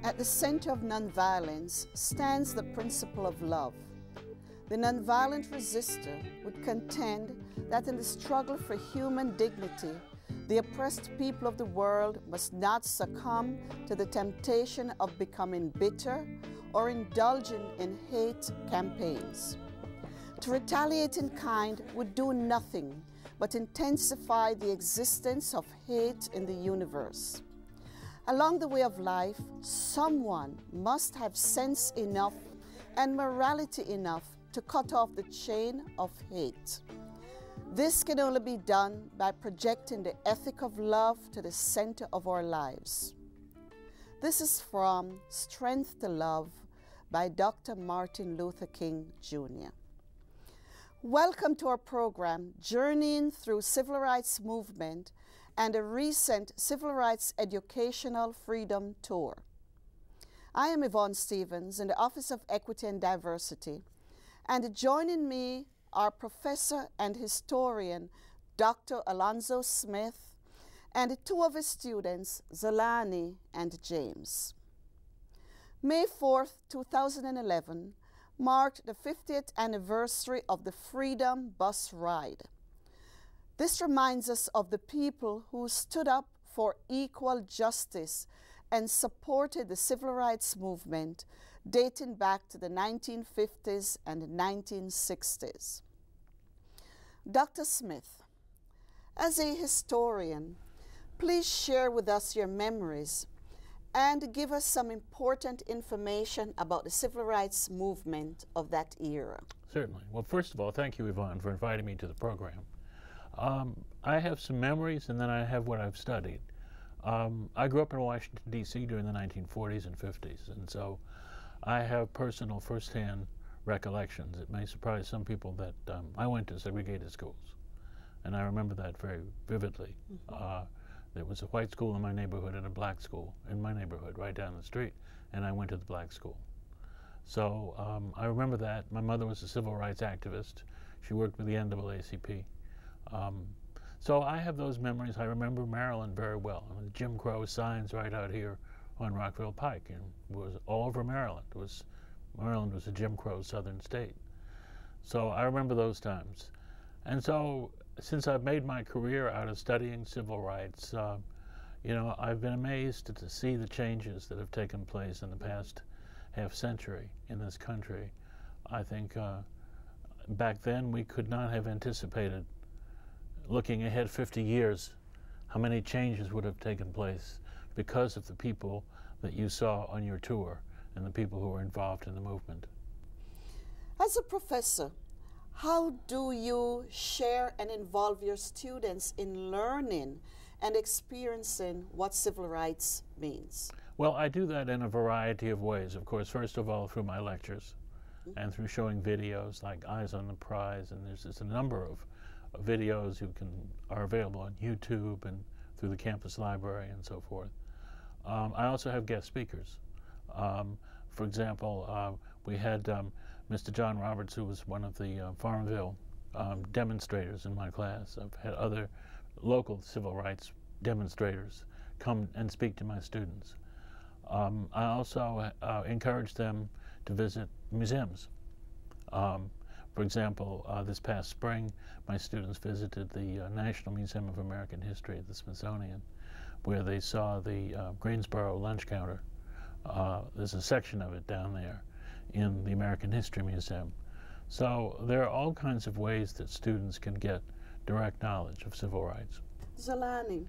At the center of nonviolence stands the principle of love. The nonviolent resistor would contend that in the struggle for human dignity, the oppressed people of the world must not succumb to the temptation of becoming bitter or indulging in hate campaigns. To retaliate in kind would do nothing but intensify the existence of hate in the universe. Along the way of life, someone must have sense enough and morality enough to cut off the chain of hate. This can only be done by projecting the ethic of love to the center of our lives. This is from Strength to Love by Dr. Martin Luther King, Jr. Welcome to our program, Journeying Through Civil Rights Movement and a recent Civil Rights Educational Freedom Tour. I am Yvonne Stevens in the Office of Equity and Diversity, and joining me are Professor and Historian Dr. Alonzo Smith and two of his students, Zolani and James. May 4th, 2011 marked the 50th anniversary of the Freedom Bus Ride. This reminds us of the people who stood up for equal justice and supported the civil rights movement dating back to the 1950s and 1960s. Dr. Smith, as a historian, please share with us your memories and give us some important information about the civil rights movement of that era. Certainly. Well, first of all, thank you, Yvonne, for inviting me to the program. I have some memories, and then I have what I've studied. I grew up in Washington, D.C. during the 1940s and 50s, and so I have personal first-hand recollections. It may surprise some people that I went to segregated schools, and I remember that very vividly. There was a white school in my neighborhood and a black school in my neighborhood right down the street, and I went to the black school. So I remember that. My mother was a civil rights activist. She worked with the NAACP. So I have those memories. I remember Maryland very well. I mean, the Jim Crow signs right out here on Rockville Pike, and it was all over Maryland. Maryland was a Jim Crow southern state. So I remember those times. And so since I've made my career out of studying civil rights, you know, I've been amazed to see the changes that have taken place in the past half century in this country. I think back then we could not have anticipated, looking ahead 50 years, how many changes would have taken place because of the people that you saw on your tour and the people who were involved in the movement. As a professor, how do you share and involve your students in learning and experiencing what civil rights means? Well, I do that in a variety of ways. Of course, first of all, through my lectures and through showing videos like Eyes on the Prize, and there's just a number of videos are available on YouTube and through the campus library and so forth. I also have guest speakers. For example, we had Mr. John Roberts, who was one of the Farmville demonstrators in my class. I've had other local civil rights demonstrators come and speak to my students. I also encourage them to visit museums. For example, this past spring, my students visited the National Museum of American History at the Smithsonian, where they saw the Greensboro lunch counter. There's a section of it down there in the American History Museum. So there are all kinds of ways that students can get direct knowledge of civil rights. Zolani,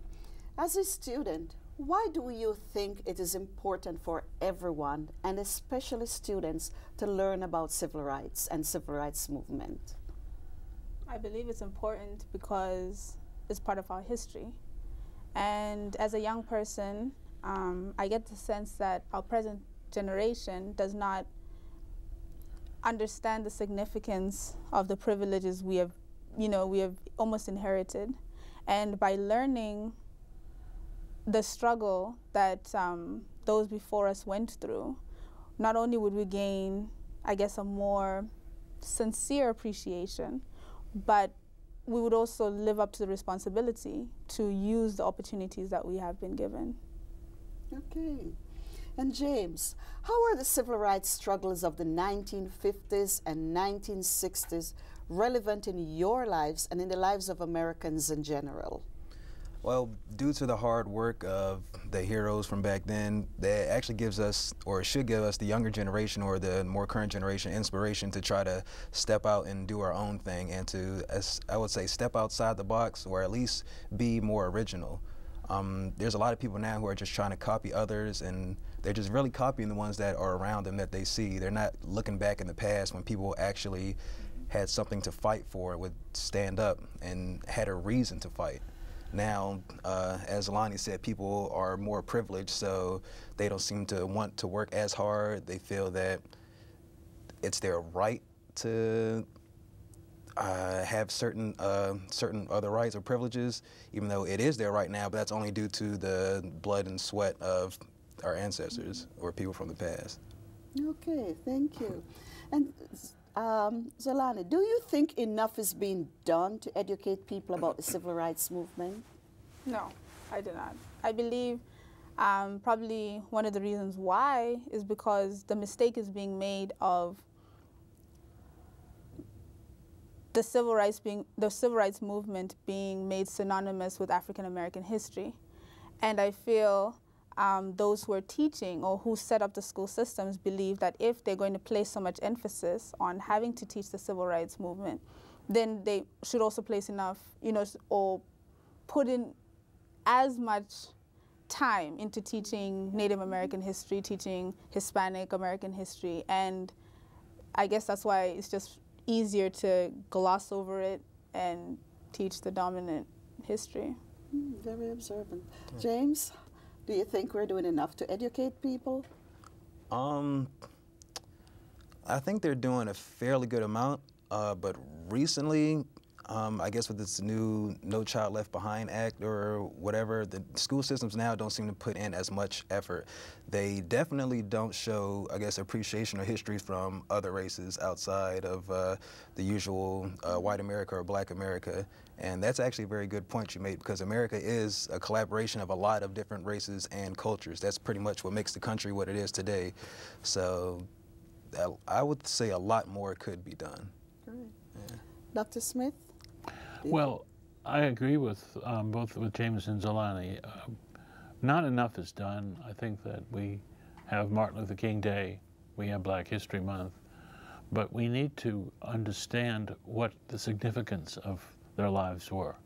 as a student, why do you think it is important for everyone, and especially students, to learn about civil rights and civil rights movement? I believe it's important because it's part of our history. And as a young person, I get the sense that our present generation does not understand the significance of the privileges we have, we have almost inherited. And by learning the struggle that those before us went through, not only would we gain, I guess, a more sincere appreciation, but we would also live up to the responsibility to use the opportunities that we have been given. Okay. And James, how are the civil rights struggles of the 1950s and 1960s relevant in your lives and in the lives of Americans in general? Well, due to the hard work of the heroes from back then, that actually gives us, or should give us, the younger generation or the more current generation inspiration to try to step out and do our own thing and to, as I would say, step outside the box or at least be more original. There's a lot of people now who are just trying to copy others, and they're just really copying the ones that are around them that they see. They're not looking back in the past when people actually had something to fight for, would stand up and had a reason to fight. Now, as Alani said, people are more privileged, so they don't seem to want to work as hard. They feel that it's their right to have certain other rights or privileges, even though it is their right now, but that's only due to the blood and sweat of our ancestors or people from the past. Okay, thank you. And Zolani, do you think enough is being done to educate people about the civil rights movement? No, I do not. I believe probably one of the reasons why is because the mistake is being made of the civil rights movement being made synonymous with African American history. And I feel those who are teaching or who set up the school systems believe that if they're going to place so much emphasis on having to teach the civil rights movement, then they should also place enough, or put in as much time into teaching Native American history, teaching Hispanic American history. And I guess that's why it's just easier to gloss over it and teach the dominant history. Very observant. James, do you think we're doing enough to educate people? I think they're doing a fairly good amount, but recently, I guess with this new No Child Left Behind Act or whatever, the school systems now don't seem to put in as much effort. They definitely don't show, I guess, appreciation or history from other races outside of the usual white America or black America. And that's actually a very good point you made, because America is a collaboration of a lot of different races and cultures. That's pretty much what makes the country what it is today. So I would say a lot more could be done. Great. Yeah. Dr. Smith? Well, I agree with both with James and Zolani. Not enough is done. I think that we have Martin Luther King Day, we have Black History Month, but we need to understand what the significance of their lives were.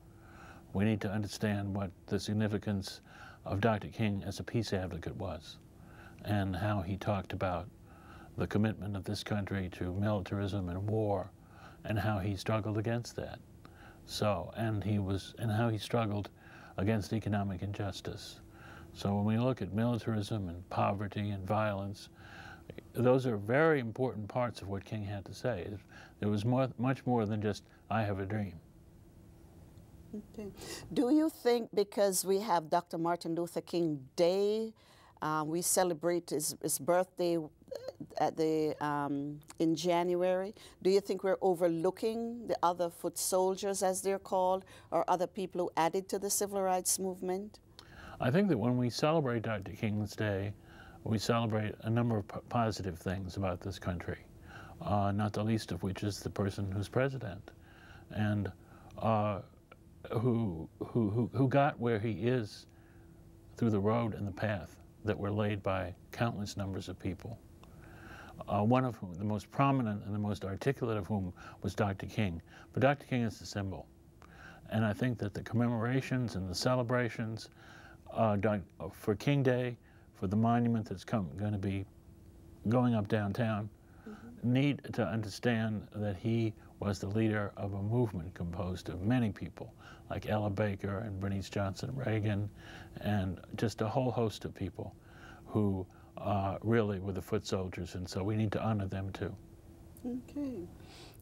We need to understand what the significance of Dr. King as a peace advocate was, and how he talked about the commitment of this country to militarism and war, and how he struggled against that. So, and how he struggled against economic injustice. So when we look at militarism and poverty and violence, those are very important parts of what King had to say. There was much more than just, I have a dream. Okay. Do you think because we have Dr. Martin Luther King Day, we celebrate his birthday at in January, do you think we're overlooking the other foot soldiers, as they're called, or other people who added to the civil rights movement? I think that when we celebrate Dr. King's Day, we celebrate a number of positive things about this country, not the least of which is the person who's president, and who got where he is through the road and the path that were laid by countless numbers of people. One of whom, the most prominent and the most articulate of whom, was Dr. King. But Dr. King is the symbol. And I think that the commemorations and the celebrations for King Day, for the monument that's going to be going up downtown, need to understand that he was the leader of a movement composed of many people, like Ella Baker and Bernice Johnson Reagan, and just a whole host of people who really were the foot soldiers, and so we need to honor them too. Okay.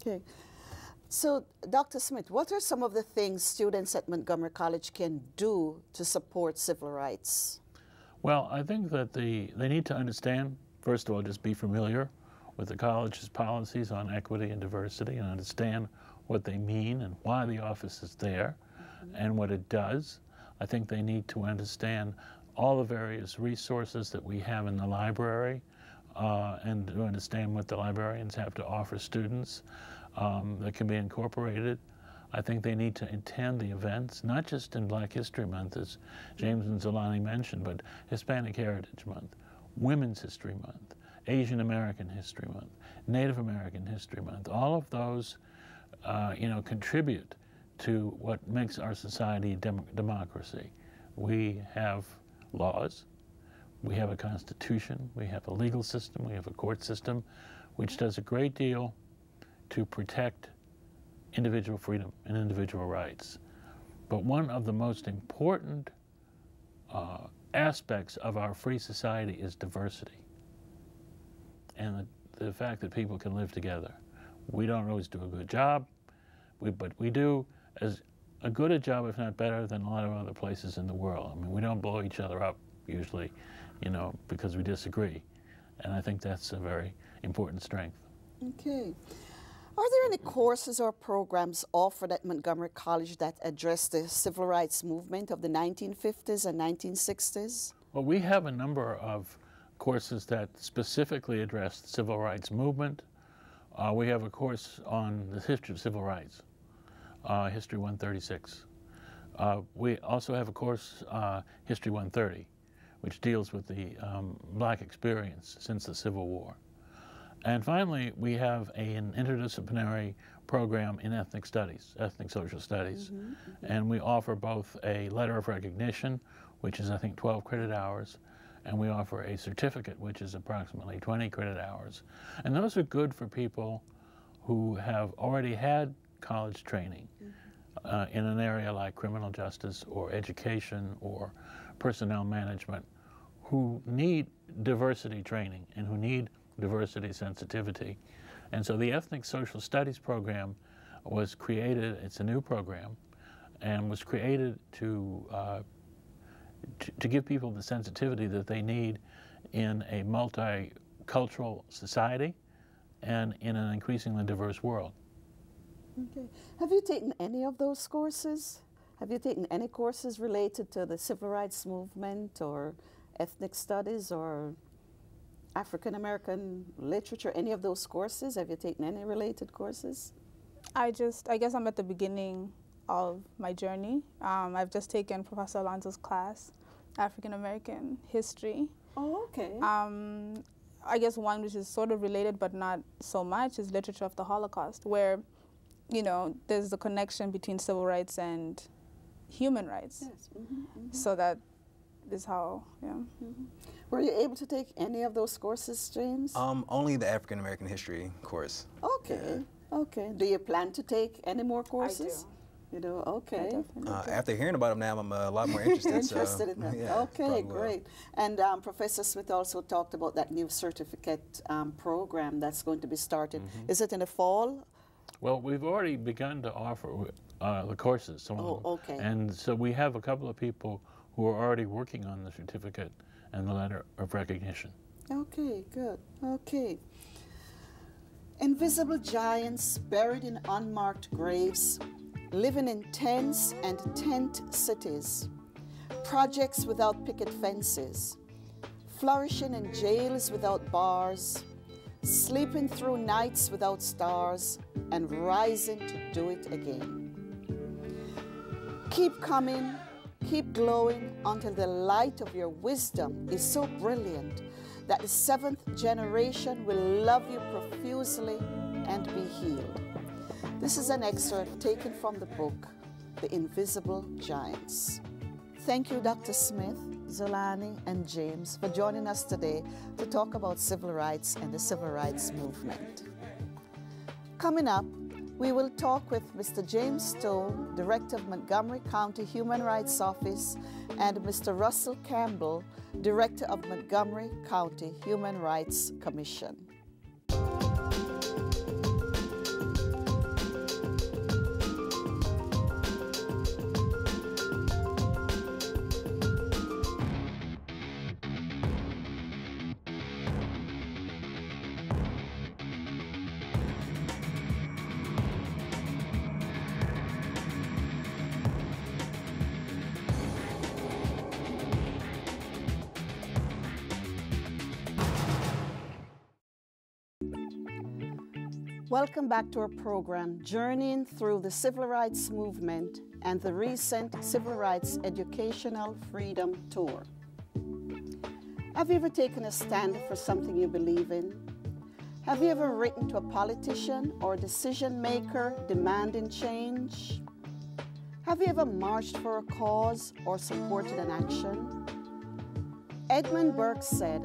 Okay. So, Dr. Smith, what are some of the things students at Montgomery College can do to support civil rights? Well, I think that they need to understand, first of all, just be familiar with the college's policies on equity and diversity and understand what they mean and why the office is there and what it does. I think they need to understand all the various resources that we have in the library and to understand what the librarians have to offer students that can be incorporated. I think they need to attend the events, not just in Black History Month, as James and Zolani mentioned, but Hispanic Heritage Month, Women's History Month, Asian American History Month, Native American History Month. All of those, contribute to what makes our society democracy. We have laws, we have a constitution, we have a legal system, we have a court system, which does a great deal to protect individual freedom and individual rights. But one of the most important aspects of our free society is diversity and the fact that people can live together. We don't always do a good job, but we do as a good a job, if not better, than a lot of other places in the world. I mean, we don't blow each other up usually, because we disagree. And I think that's a very important strength. Okay. Are there any courses or programs offered at Montgomery College that address the civil rights movement of the 1950s and 1960s? Well, we have a number of courses that specifically address the civil rights movement. We have a course on the history of civil rights, History 136. We also have a course, History 130, which deals with the Black experience since the Civil War. And finally, we have an interdisciplinary program in ethnic studies, ethnic social studies. And we offer both a letter of recognition, which is, I think, 12 credit hours, and we offer a certificate, which is approximately 20 credit hours. And those are good for people who have already had college training in an area like criminal justice or education or personnel management, who need diversity training and who need diversity sensitivity. And so the Ethnic Social Studies program was created, it's a new program, and was created to give people the sensitivity that they need in a multicultural society and in an increasingly diverse world. Okay. Have you taken any of those courses? Have you taken any courses related to the civil rights movement or ethnic studies or African American literature, any of those courses? Have you taken any related courses? I guess I'm at the beginning of my journey. I've just taken Professor Alonzo's class, African American History. Oh, okay. I guess one which is sort of related but not so much is Literature of the Holocaust, where, there's the connection between civil rights and human rights. Yes. So that is how, yeah. Were you able to take any of those courses, James? Only the African American History course. Okay. Okay. Do you plan to take any more courses? I do. You do? Okay. After hearing about them now, I'm a lot more interested. Interested in that. Yeah, okay, great. And Professor Smith also talked about that new certificate program that's going to be started. Is it in the fall? Well, we've already begun to offer the courses, some of them. Okay. And so we have a couple of people who are already working on the certificate and the letter of recognition. Okay, good. Okay. Invisible giants buried in unmarked graves, living in tents and tent cities, projects without picket fences, flourishing in jails without bars, sleeping through nights without stars, and rising to do it again. Keep coming, keep glowing until the light of your wisdom is so brilliant that the seventh generation will love you profusely and be healed. This is an excerpt taken from the book, The Invisible Giants. Thank you, Dr. Smith, Zolani, and James for joining us today to talk about civil rights and the civil rights movement. Coming up, We will talk with Mr. James Stowe, Director of Montgomery County Human Rights Office, and Mr. Russell Campbell, Director of Montgomery County Human Rights Commission. Welcome back to our program, Journeying Through the Civil Rights Movement and the recent Civil Rights Educational Freedom Tour. Have you ever taken a stand for something you believe in? Have you ever written to a politician or decision maker demanding change? Have you ever marched for a cause or supported an action? Edmund Burke said,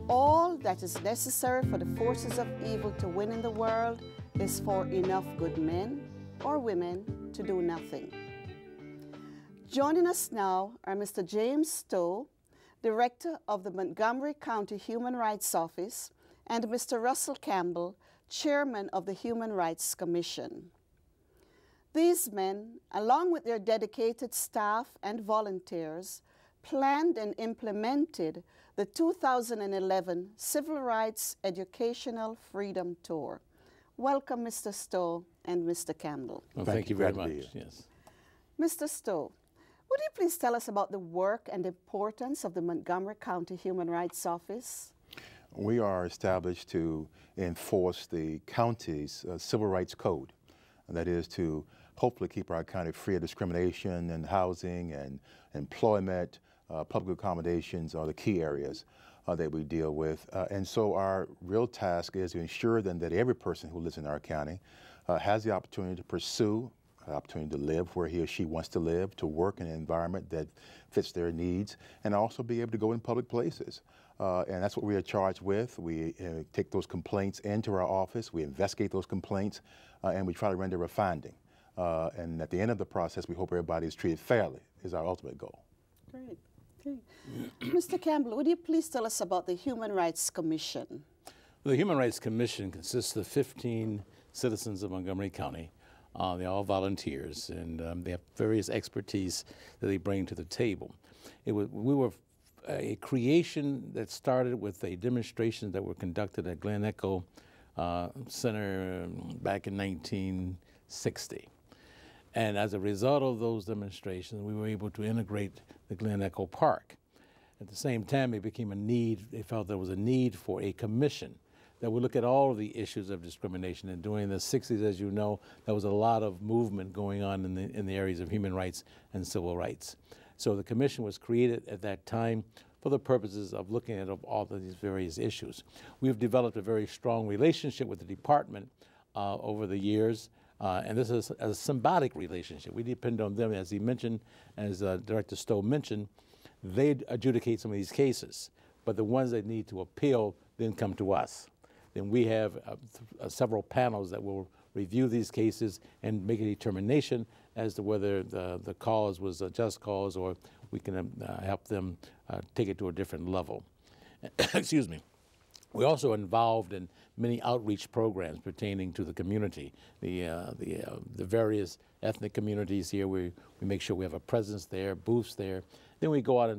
"All that is necessary for the forces of evil to win in the world is for enough good men or women to do nothing." Joining us now are Mr. James Stowe, Director of the Montgomery County Human Rights Office, and Mr. Russell Campbell, Chairman of the Human Rights Commission. These men, along with their dedicated staff and volunteers, planned and implemented the 2011 Civil Rights Educational Freedom Tour. Welcome, Mr. Stowe and Mr. Campbell. Well, thank you very much. Yes. Mr. Stowe, would you please tell us about the work and importance of the Montgomery County Human Rights Office? We are established to enforce the county's civil rights code. And that is to hopefully keep our county free of discrimination in housing and employment. Public accommodations are the key areas that we deal with. And so our real task is to ensure then that every person who lives in our county has the opportunity to pursue, the opportunity to live where he or she wants to live, to work in an environment that fits their needs, and also be able to go in public places. And that's what we are charged with. We take those complaints into our office, we investigate those complaints, and we try to render a finding. And at the end of the process, we hope everybody is treated fairly, is our ultimate goal. Great. Okay. Mr. Campbell, would you please tell us about the Human Rights Commission? The Human Rights Commission consists of 15 citizens of Montgomery County. They're all volunteers, and they have various expertise that they bring to the table. We were a creation that started with a demonstration that were conducted at Glen Echo Center back in 1960. And as a result of those demonstrations, we were able to integrate the Glen Echo Park. At the same time, it became a need, they felt there was a need for a commission that would look at all of the issues of discrimination. And during the 60s, as you know, there was a lot of movement going on in the areas of human rights and civil rights. So the commission was created at that time for the purposes of looking at all of these various issues. We've developed a very strong relationship with the department over the years. And this is a symbiotic relationship. We depend on them, as he mentioned, as Director Stowe mentioned, they adjudicate some of these cases, but the ones that need to appeal then come to us. Then we have several panels that will review these cases and make a determination as to whether the cause was a just cause or we can help them take it to a different level. Excuse me. We're also involved in many outreach programs pertaining to the community, the various ethnic communities here. We make sure we have a presence there, booths there. Then we go out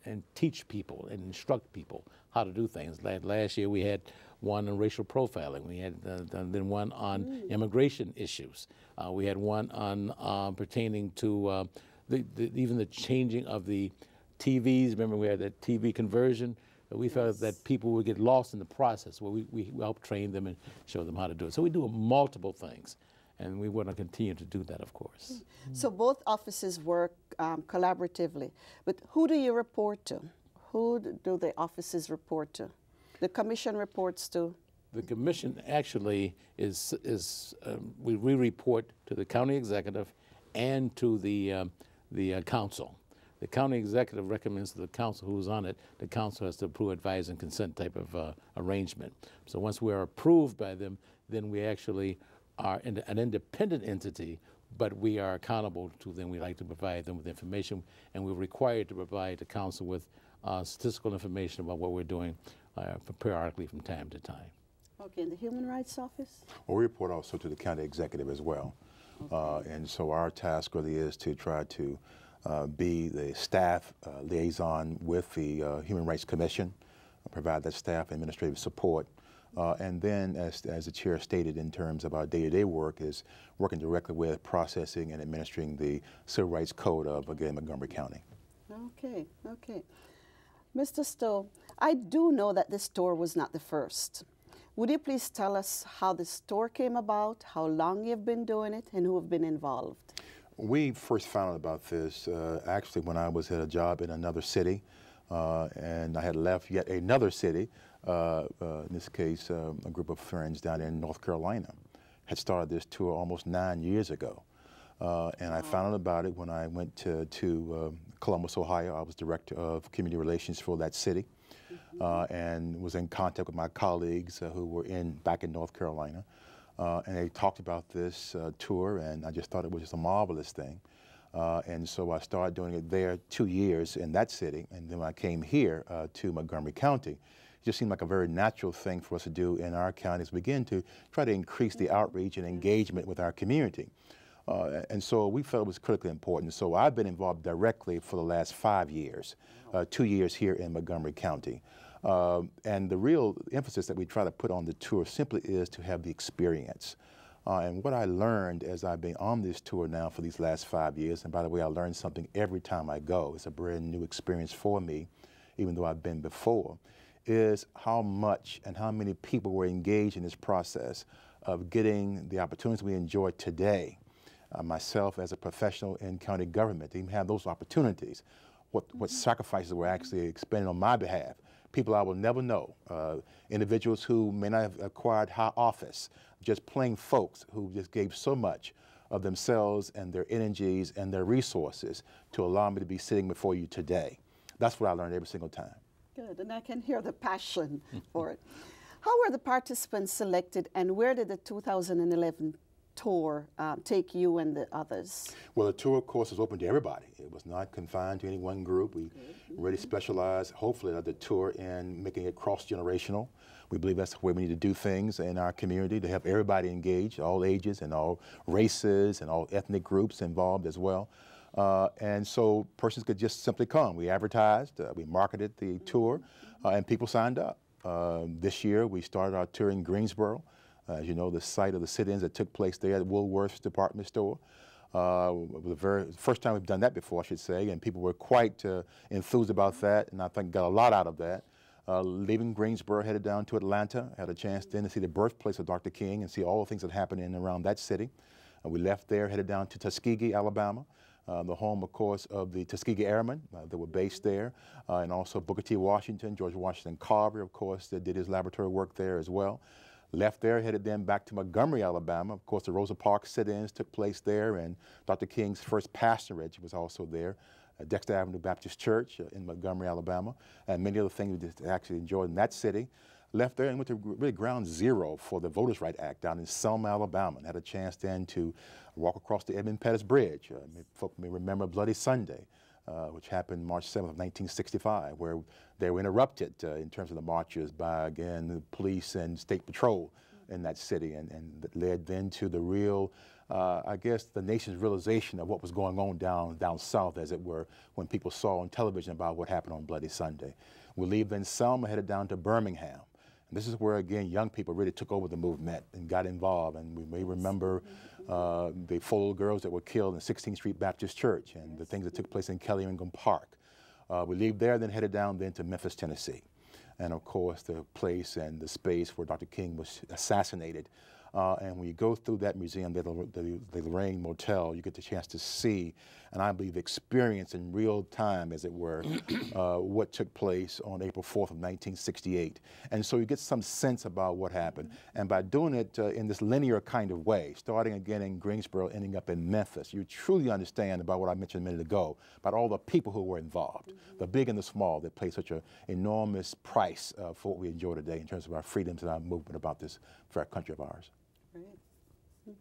and teach people and instruct people how to do things. Last year we had one on racial profiling. We had then one on immigration issues. We had one on pertaining to even the changing of the TVs. Remember we had that TV conversion? We felt that people would get lost in the process. Well, we help train them and show them how to do it. So we do multiple things, and we want to continue to do that, of course. So both offices work collaboratively, but who do you report to? Who do the offices report to? The commission reports to? The commission actually is we report to the county executive and to the council. The county executive recommends to the council who's on it. The council has to approve, advise, and consent type of arrangement. So once we are approved by them, then we actually are an independent entity, but we are accountable to them. We like to provide them with information, and we're required to provide the council with statistical information about what we're doing periodically from time to time. Okay, and the Human Rights Office? Well, we report also to the county executive as well. Okay. And so our task really is to try to be the staff liaison with the Human Rights Commission, provide that staff administrative support. And then, as the chair stated, in terms of our day-to-day work, is working directly with processing and administering the Civil Rights Code of, again, Montgomery County. Okay, okay. Mr. Stowe, I do know that this tour was not the first. Would you please tell us how this tour came about, how long you've been doing it, and who have been involved? We first found out about this actually when I was at a job in another city, and I had left yet another city. In this case, a group of friends down in North Carolina had started this tour almost 9 years ago. And I found out about it when I went to Columbus, Ohio. I was director of community relations for that city, and was in contact with my colleagues who were back in North Carolina. And they talked about this tour, and I just thought it was just a marvelous thing. And so I started doing it there 2 years in that city, and then when I came here to Montgomery County, it just seemed like a very natural thing for us to do in our county, is begin to try to increase the outreach and engagement with our community. And so we felt it was critically important. So I've been involved directly for the last 5 years, 2 years here in Montgomery County. And the real emphasis that we try to put on the tour simply is to have the experience. And what I learned as I've been on this tour now for these last 5 years, and by the way, I learn something every time I go, it's a brand new experience for me, even though I've been before, is how much and how many people were engaged in this process of getting the opportunities we enjoy today. Myself as a professional in county government, to even have those opportunities, what sacrifices were actually expended on my behalf. People I will never know, individuals who may not have acquired high office, just plain folks who just gave so much of themselves and their energies and their resources to allow me to be sitting before you today. That's what I learned every single time. Good, and I can hear the passion for it. How were the participants selected, and where did the 2011 tour take you and the others? Well, the tour, of course, is open to everybody. It was not confined to any one group. We really specialized, hopefully, the tour in making it cross-generational. We believe that's the way we need to do things in our community, to help everybody engage, all ages and all races and all ethnic groups involved as well. And so persons could just simply come. We advertised, we marketed the tour, and people signed up. This year, we started our tour in Greensboro. As you know, the site of the sit-ins that took place there at Woolworth's department store. It was the very first time we've done that before, I should say, and people were quite enthused about that, and I think got a lot out of that. Leaving Greensboro, headed down to Atlanta, had a chance then to see the birthplace of Dr. King and see all the things that happened in and around that city. We left there, headed down to Tuskegee, Alabama, the home, of course, of the Tuskegee Airmen that were based there, and also Booker T. Washington, George Washington Carver, of course, that did his laboratory work there as well. Left there, headed then back to Montgomery, Alabama. Of course, the Rosa Parks sit-ins took place there, and Dr. King's first pastorage was also there, Dexter Avenue Baptist Church in Montgomery, Alabama, and many other things we just actually enjoyed in that city. Left there and went to really ground zero for the Voters' Right Act down in Selma, Alabama, and had a chance then to walk across the Edmund Pettus Bridge. Folk may remember Bloody Sunday, which happened March 7th of 1965, where they were interrupted in terms of the marches by, again, the police and state patrol in that city, and that led then to the real, I guess, the nation's realization of what was going on down south, as it were, when people saw on television about what happened on Bloody Sunday. We leave then Selma, headed down to Birmingham. And this is where, again, young people really took over the movement and got involved. And we may remember the 4 little girls that were killed in 16th Street Baptist Church and the things that took place in Kelleringham Park. We leave there, then headed down then to Memphis, Tennessee. And of course, the place and the space where Dr. King was assassinated. And when you go through that museum, the Lorraine Motel, you get the chance to see, and I believe experience in real time, as it were, what took place on April 4th of 1968. And so you get some sense about what happened. And by doing it in this linear kind of way, starting again in Greensboro, ending up in Memphis, you truly understand about what I mentioned a minute ago, about all the people who were involved, the big and the small, that play such an enormous price for what we enjoy today in terms of our freedoms and our movement about this fair country of ours. Right.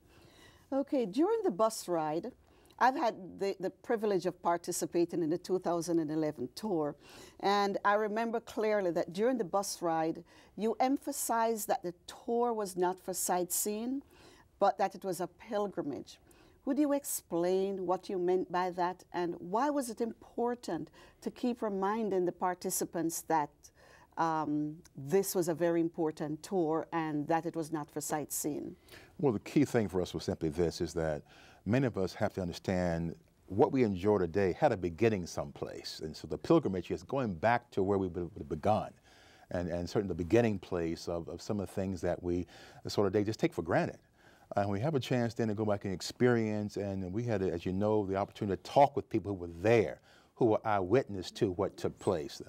Okay, during the bus ride, I've had the privilege of participating in the 2011 tour, and I remember clearly that during the bus ride, you emphasized that the tour was not for sightseeing, but that it was a pilgrimage. Would you explain what you meant by that, and why was it important to keep reminding the participants that this was a very important tour and that it was not for sightseeing? Well, the key thing for us was simply this, is that many of us have to understand what we enjoy today had a beginning someplace. And so the pilgrimage is going back to where we begun, and certainly the beginning place of some of the things that we sort of they just take for granted. And we have a chance then to go back and experience, and we had, as you know, the opportunity to talk with people who were there, who were eyewitness to what took place,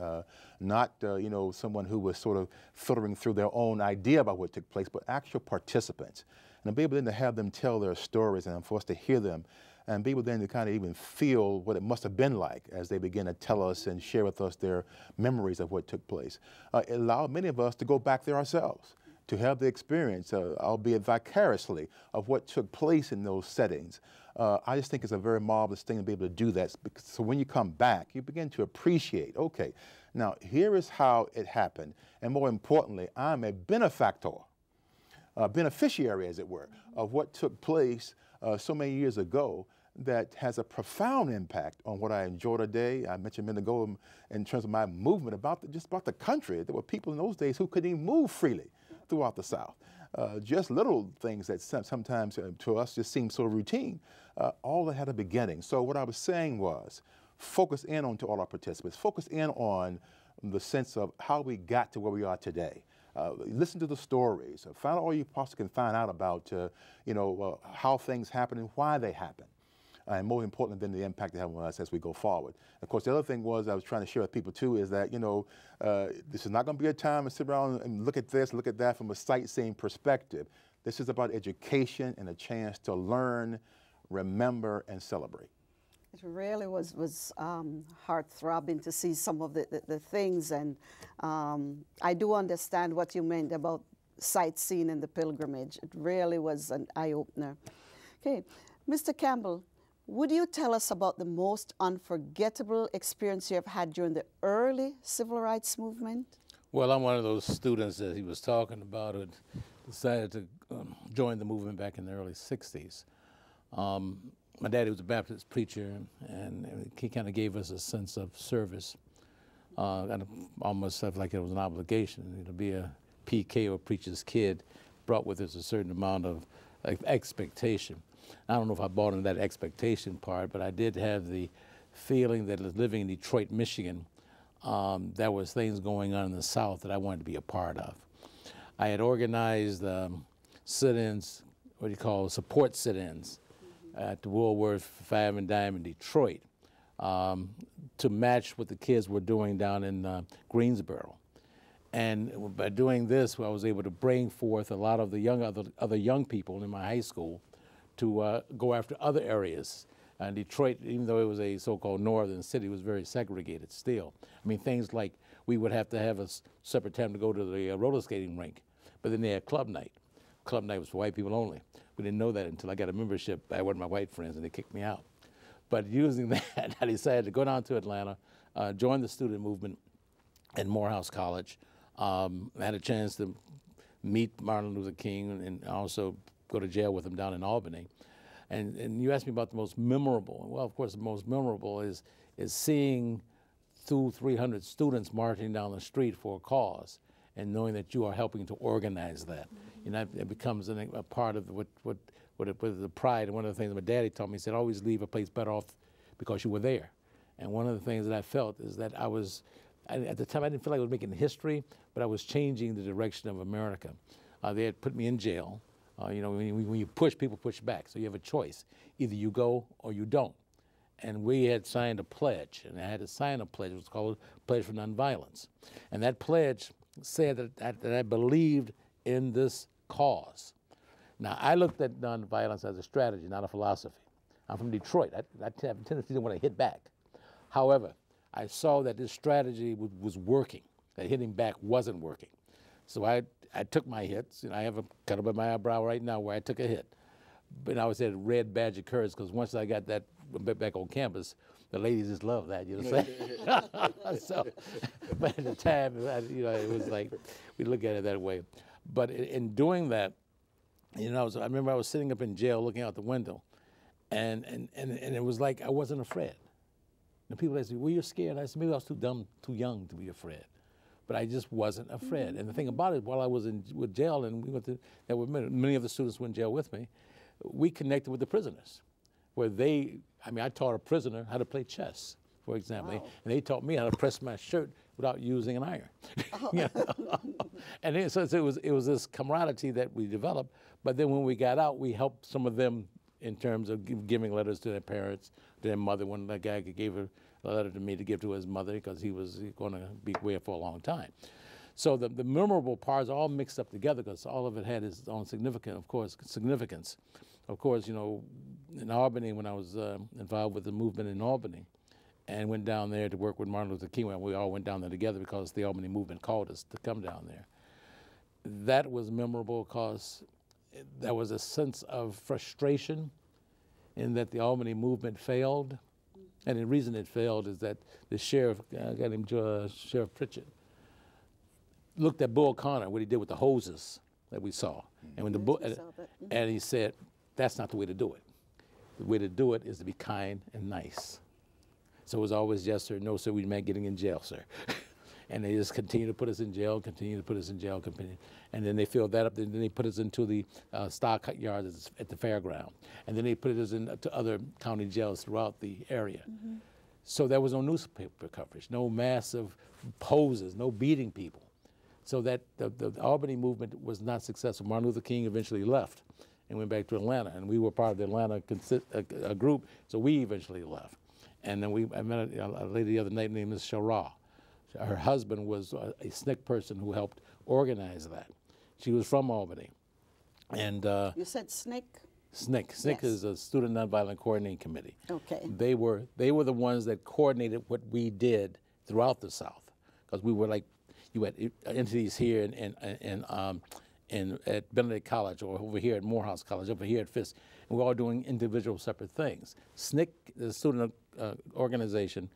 not you know, someone who was sort of filtering through their own idea about what took place, but actual participants. And to be able then to have them tell their stories and for us to hear them, and be able then to kind of even feel what it must have been like as they begin to tell us and share with us their memories of what took place. It allowed many of us to go back there ourselves, to have the experience, albeit vicariously, of what took place in those settings. I just think it's a very marvelous thing to be able to do that. So when you come back, you begin to appreciate, okay, now here is how it happened. And more importantly, I'm a benefactor, beneficiary, as it were, of what took place so many years ago that has a profound impact on what I enjoy today. I mentioned a minute ago in terms of my movement just about the country. There were people in those days who couldn't even move freely throughout the South. Just little things that sometimes to us just seem so routine, all that had a beginning. So what I was saying was, focus in on to all our participants, focus in on the sense of how we got to where we are today. Listen to the stories, find out all you possibly can find out about you know, how things happen and why they happen. And more important than the impact they have on us as we go forward. Of course, the other thing was I was trying to share with people too is that, you know, this is not going to be a time to sit around and look at this, look at that from a sightseeing perspective. This is about education and a chance to learn, remember, and celebrate. It really was heart-throbbing to see some of the things, and I do understand what you meant about sightseeing and the pilgrimage. It really was an eye-opener. Okay, Mr. Campbell, would you tell us about the most unforgettable experience you have had during the early civil rights movement? Well, I'm one of those students that he was talking about who decided to join the movement back in the early 60s. My daddy was a Baptist preacher, and he kind of gave us a sense of service. And almost felt like it was an obligation. To be a PK or preacher's kid brought with us a certain amount of expectation. I don't know if I bought into that expectation part, but I did have the feeling that living in Detroit, Michigan, there was things going on in the South that I wanted to be a part of. I had organized sit-ins, what do you call support sit-ins at the Woolworth Five and Dime in Detroit to match what the kids were doing down in Greensboro. And by doing this, I was able to bring forth a lot of the other young people in my high school to go after other areas. And Detroit, even though it was a so-called northern city, was very segregated still. I mean, things like we would have to have a separate time to go to the roller skating rink, but then they had club night. Club night was for white people only. We didn't know that until I got a membership by one of my white friends, and they kicked me out. But using that, I decided to go down to Atlanta, join the student movement at Morehouse College. I had a chance to meet Martin Luther King and also go to jail with him down in Albany. And you asked me about the most memorable. Well, of course, the most memorable is seeing 200-300 students marching down the street for a cause and knowing that you are helping to organize that. You know, it becomes a part of what the pride. And one of the things my daddy taught me, he said, always leave a place better off because you were there. And one of the things that I felt is that at the time, I didn't feel like I was making history, but I was changing the direction of America. They had put me in jail. You know, when you push, people push back. So you have a choice. Either you go or you don't. And we had signed a pledge, and I had to sign a pledge. It was called Pledge for Nonviolence. And that pledge said that I believed in this cause. Now, I looked at nonviolence as a strategy, not a philosophy. I'm from Detroit. I have a tendency to want to hit back. However, I saw that this strategy was working, that hitting back wasn't working. So I took my hits, and I have a cut up in my eyebrow right now where I took a hit. But I always had red badge of courage because once I got that back on campus, the ladies just loved that, you know what I'm saying? So, but at the time, you know, it was like, we look at it that way. But in doing that, you know, I remember I was sitting up in jail looking out the window, and it was like I wasn't afraid. And people asked me, were you scared? I said, maybe I was too young to be afraid. But I just wasn't afraid. And the thing about it, while I was with jail, and we went to, there were many of the students were in jail with me, we connected with the prisoners, where they, I mean, I taught a prisoner how to play chess, for example, and they taught me how to press my shirt without using an iron. You know? And so it was this camaraderie that we developed. But then when we got out, we helped some of them in terms of giving letters to their parents, to their mother. One that guy gave a letter to me to give to his mother because he was going to be away for a long time. So the memorable parts all mixed up together because all of it had its own significance. Of course, you know, in Albany, when I was involved with the movement in Albany, and went down there to work with Martin Luther King, we all went down there together because the Albany movement called us to come down there. That was memorable because there was a sense of frustration in that the Albany movement failed. And the reason it failed is that the sheriff, a guy named Sheriff Pritchett, looked at Bull Connor, what he did with the hoses that we saw. And when and he said, that's not the way to do it. The way to do it is to be kind and nice. So it was always yes, sir, no, sir, we meant getting in jail, sir. And they just continue to put us in jail, and then they filled that up, and then they put us into the stock yards at the fairground. And then they put us into other county jails throughout the area. So there was no newspaper coverage, no massive poses, no beating people. So that the Albany movement was not successful. Martin Luther King eventually left and went back to Atlanta, and we were part of the Atlanta group, so we eventually left. And then I met a lady the other night named Ms. Shara. Her husband was a SNCC person who helped organize that. She was from Albany. And you said SNCC? SNCC. SNCC yes. is a Student Nonviolent Coordinating Committee. Okay. They were the ones that coordinated what we did throughout the South, because we were like, you had entities here at Benedict College, or over here at Morehouse College, over here at Fisk, and we're all doing individual separate things. SNCC, the student organization,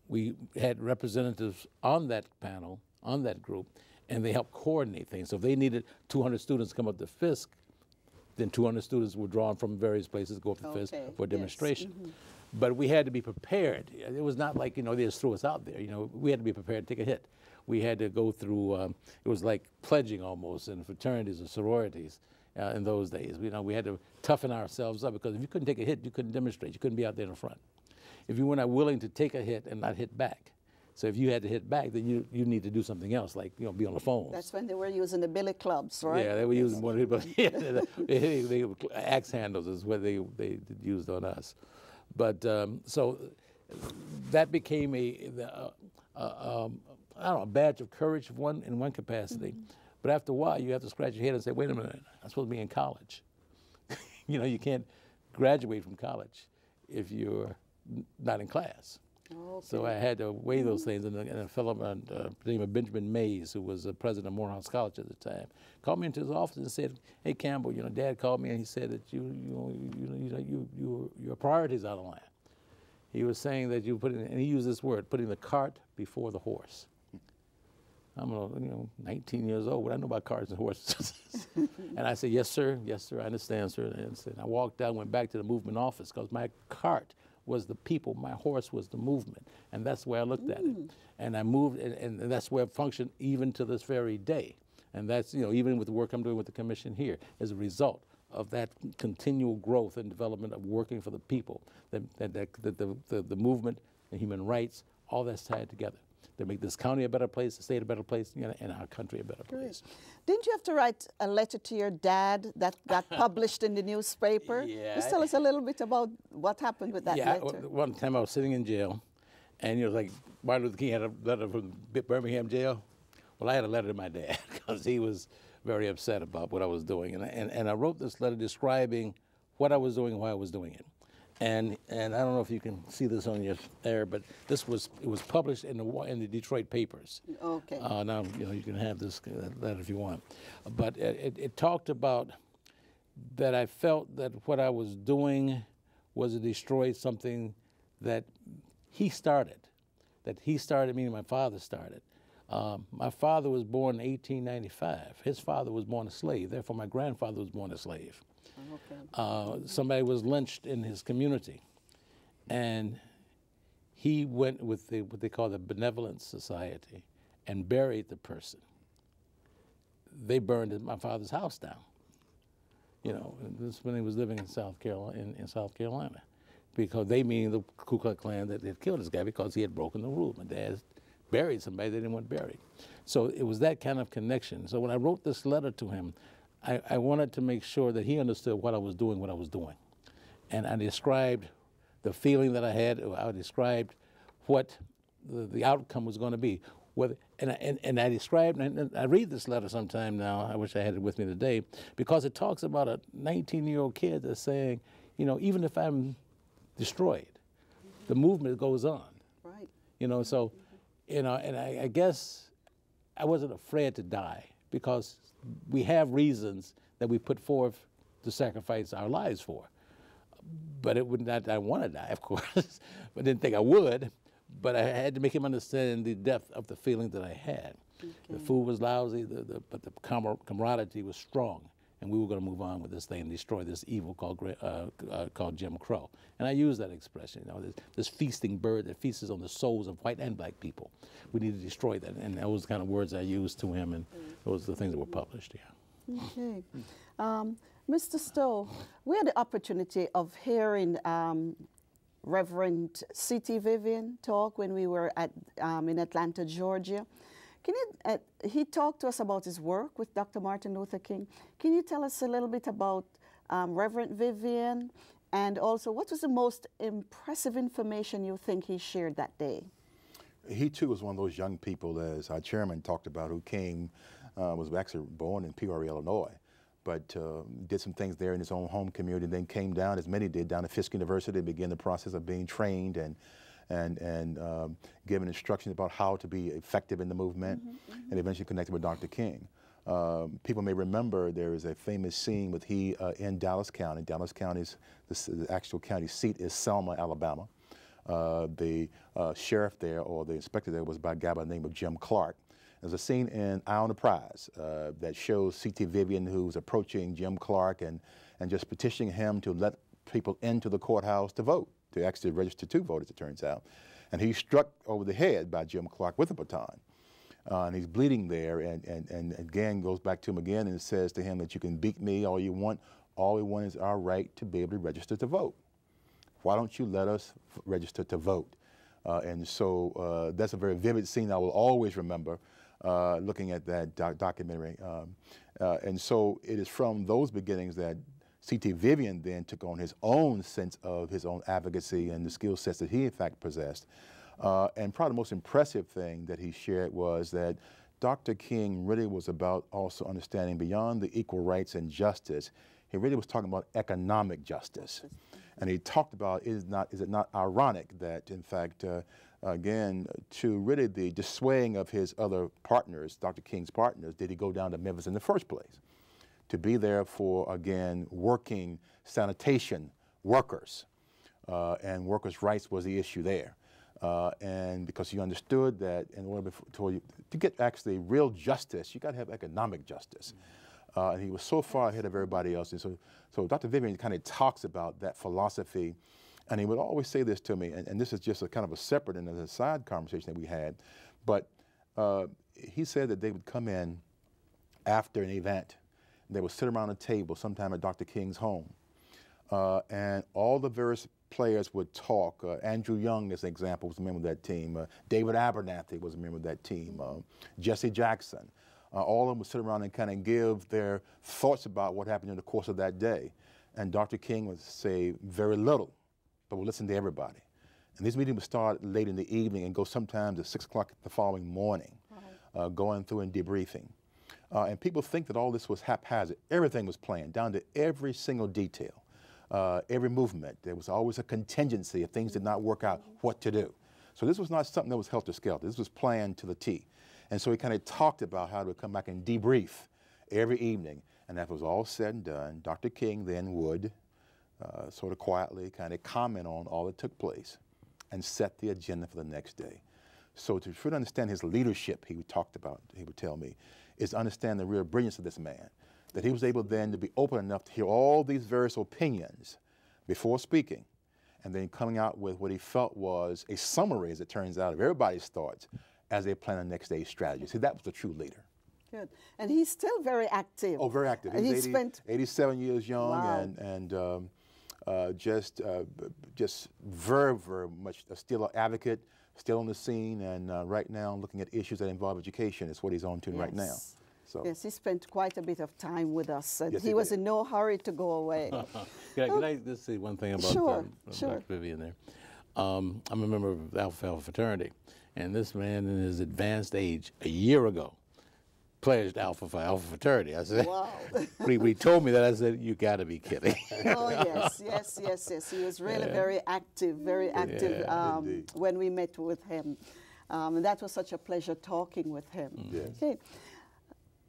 we had representatives on that panel, on that group, and they helped coordinate things. So if they needed 200 students to come up to Fisk, then 200 students were drawn from various places to go up to Fisk for a demonstration. Yes. But we had to be prepared. It was not like, you know, they just threw us out there. You know, we had to be prepared to take a hit. We had to go through, it was like pledging almost in fraternities or sororities in those days. You know, we had to toughen ourselves up because if you couldn't take a hit, you couldn't demonstrate. You couldn't be out there in the front. If you were not willing to take a hit and not hit back. So if you had to hit back, then you need to do something else, like, you know, be on the phone. That's when they were using the billy clubs, right? Yeah, they were using one of the axe handles is what they used on us. But so that became I don't know, a badge of courage in one capacity. But after a while, you have to scratch your head and say, wait a minute, I'm supposed to be in college. You know, you can't graduate from college if you're not in class. Okay. So I had to weigh those things, and a fellow by the name of Benjamin Mays, who was the president of Morehouse College at the time, called me into his office and said, "Hey Campbell, you know, Dad called me and he said that your priorities out of line." He was saying that you and he used this word, putting the cart before the horse. I'm 19 years old. What do I know about carts and horses? And I said, yes, sir, I understand, sir. And I walked down, went back to the movement office because my cart was the people, my horse was the movement. And that's the way I looked at it. And I moved, and that's where it functioned even to this very day. And that's, you know, even with the work I'm doing with the commission here, as a result of that continual growth and development of working for the people, the movement and human rights, all that's tied together. They make this county a better place, the state a better place, you know, and our country a better place. Didn't you have to write a letter to your dad that got published in the newspaper? Yeah. Just tell us a little bit about what happened with that letter. One time I was sitting in jail, and like Martin Luther King had a letter from Birmingham jail. Well, I had a letter to my dad because he was very upset about what I was doing, and I wrote this letter describing what I was doing and why I was doing it. And I don't know if you can see this on your there, but it was published in the Detroit papers. Okay. Now you can have this letter if you want, but it talked about that I felt that what I was doing was to destroy something that he started, meaning my father started. My father was born in 1895. His father was born a slave, therefore my grandfather was born a slave. Okay. Somebody was lynched in his community, and he went with what they call the Benevolent Society and buried the person. They burned my father's house down. You know, this is when he was living in South Carolina, because they, meaning the Ku Klux Klan, that had killed this guy because he had broken the rule. My dad buried somebody they didn't want buried. So it was that kind of connection. So when I wrote this letter to him, I wanted to make sure that he understood what I was doing. And I described the feeling that I had. I described what the outcome was going to be. And I described, and I read this letter sometime now, I wish I had it with me today, because it talks about a 19-year-old kid that's saying, you know, even if I'm destroyed, the movement goes on. Right. You know, so, you know, and I guess I wasn't afraid to die, because we have reasons that we put forth to sacrifice our lives for. But it would not, I want to die, of course, but I didn't think I would. But I had to make him understand the depth of the feeling that I had. Okay. The food was lousy, but the camaraderie was strong, and we were going to move on with this thing and destroy this evil called Jim Crow. And I use that expression, you know, this feasting bird that feasts on the souls of white and black people. We need to destroy that, and those kind of words I used to him, and those are the things that were published. Yeah. Okay. Mr. Stowe, we had the opportunity of hearing Reverend Ct Vivian talk when we were at, in Atlanta, Georgia. Can you, he talked to us about his work with Dr. Martin Luther King. Can you tell us a little bit about Reverend Vivian, and also what was the most impressive information you think he shared that day? He too was one of those young people, as our chairman talked about, who came, was actually born in Peoria, Illinois, but did some things there in his own home community, and then came down, as many did, down to Fisk University, began the process of being trained and given instructions about how to be effective in the movement, and eventually connected with Dr. King. People may remember there is a famous scene with he in Dallas County. Dallas County's, the actual county seat is Selma, Alabama. The sheriff there, or the inspector there, was by a guy by the name of Jim Clark. There's a scene in Eye on the Prize that shows Ct Vivian, who's approaching Jim Clark and just petitioning him to let people into the courthouse to vote, to actually register to vote, as it turns out. And he's struck over the head by Jim Clark with a baton. And he's bleeding there, and again goes back to him again and says to him that you can beat me all you want. All we want is our right to be able to register to vote. Why don't you let us register to vote? And so that's a very vivid scene I will always remember looking at that documentary. And so it is from those beginnings that Ct Vivian then took on his own sense of his own advocacy and the skill sets that he in fact possessed. And probably the most impressive thing that he shared was that Dr. King really was about also understanding beyond the equal rights and justice. He really was talking about economic justice. And he talked about, is it not ironic that, in fact, again, to really the dissuading of his other partners, Dr. King's partners, did he go down to Memphis in the first place? To be there for, again, working sanitation workers. And workers' rights was the issue there. And because he understood that in order to get actually real justice, you got to have economic justice. And he was so far ahead of everybody else. And so Dr. Vivian kind of talks about that philosophy. And he would always say this to me, and this is just a kind of a separate and a side conversation that we had. But he said that they would come in after an event. They would sit around a table sometime at Dr. King's home. And all the various players would talk. Andrew Young, as an example, was a member of that team. David Abernathy was a member of that team. Jesse Jackson. All of them would sit around and kind of give their thoughts about what happened in the course of that day. And Dr. King would say very little, but would listen to everybody. And these meetings would start late in the evening and go sometimes at 6 o'clock the following morning, going through and debriefing. And people think that all this was haphazard. Everything was planned, down to every single detail, every movement. There was always a contingency if things did not work out, what to do. So this was not something that was helter-skelter. This was planned to the T. And so he kind of talked about how to come back and debrief every evening And after it was all said and done, Dr. King then would sort of quietly kind of comment on all that took place and set the agenda for the next day. So to truly understand his leadership, he talked about, he would tell me, is to understand the real brilliance of this man, that he was able then to be open enough to hear all these various opinions before speaking, and then coming out with what he felt was a summary, as it turns out, of everybody's thoughts as they plan the next day's strategy. See, that was a true leader. Good. And he's still very active. Oh, very active. He's 87 years young. Wow. and just very, very much still an advocate, still on the scene, and right now looking at issues that involve education is what he's on to right now. So. Yes, he spent quite a bit of time with us, and yes, he was in no hurry to go away. Can I just say one thing about sure. Dr. Vivian there? I'm a member of the Alpha Alpha fraternity, and this man in his advanced age, a year ago, pledged Alpha Phi Alpha fraternity. I said, wow. when he told me that, I said, you got to be kidding. Oh, yes, yes, yes, yes. He was really very active when we met with him. And that was such a pleasure talking with him. Yes. Okay.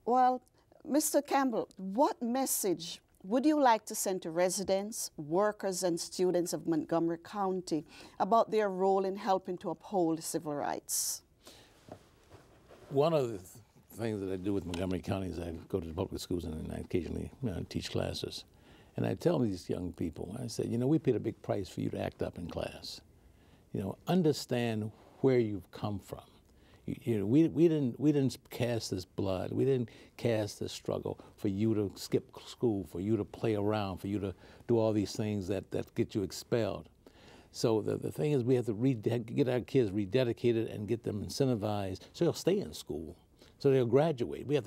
Well, Mr. Campbell, what message would you like to send to residents, workers, and students of Montgomery County about their role in helping to uphold civil rights? One of the things that I do with Montgomery County is I go to the public schools and I occasionally teach classes. And I tell these young people, I say, you know, we paid a big price for you to act up in class. You know, understand where you've come from. You know, we didn't cast this blood. We didn't cast this struggle for you to skip school, for you to play around, for you to do all these things that get you expelled. So the thing is, we have to get our kids rededicated and get them incentivized so they'll stay in school, so they'll graduate. We have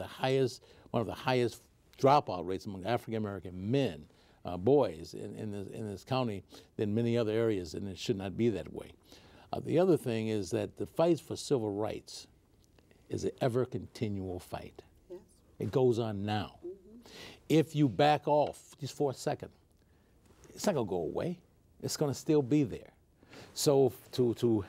one of the highest dropout rates among African American men, boys in this county than many other areas, and it should not be that way. The other thing is that the fight for civil rights is an ever-continual fight. Yes. It goes on now. Mm-hmm. If you back off just for a second, it's not going to go away. It's going to still be there. So to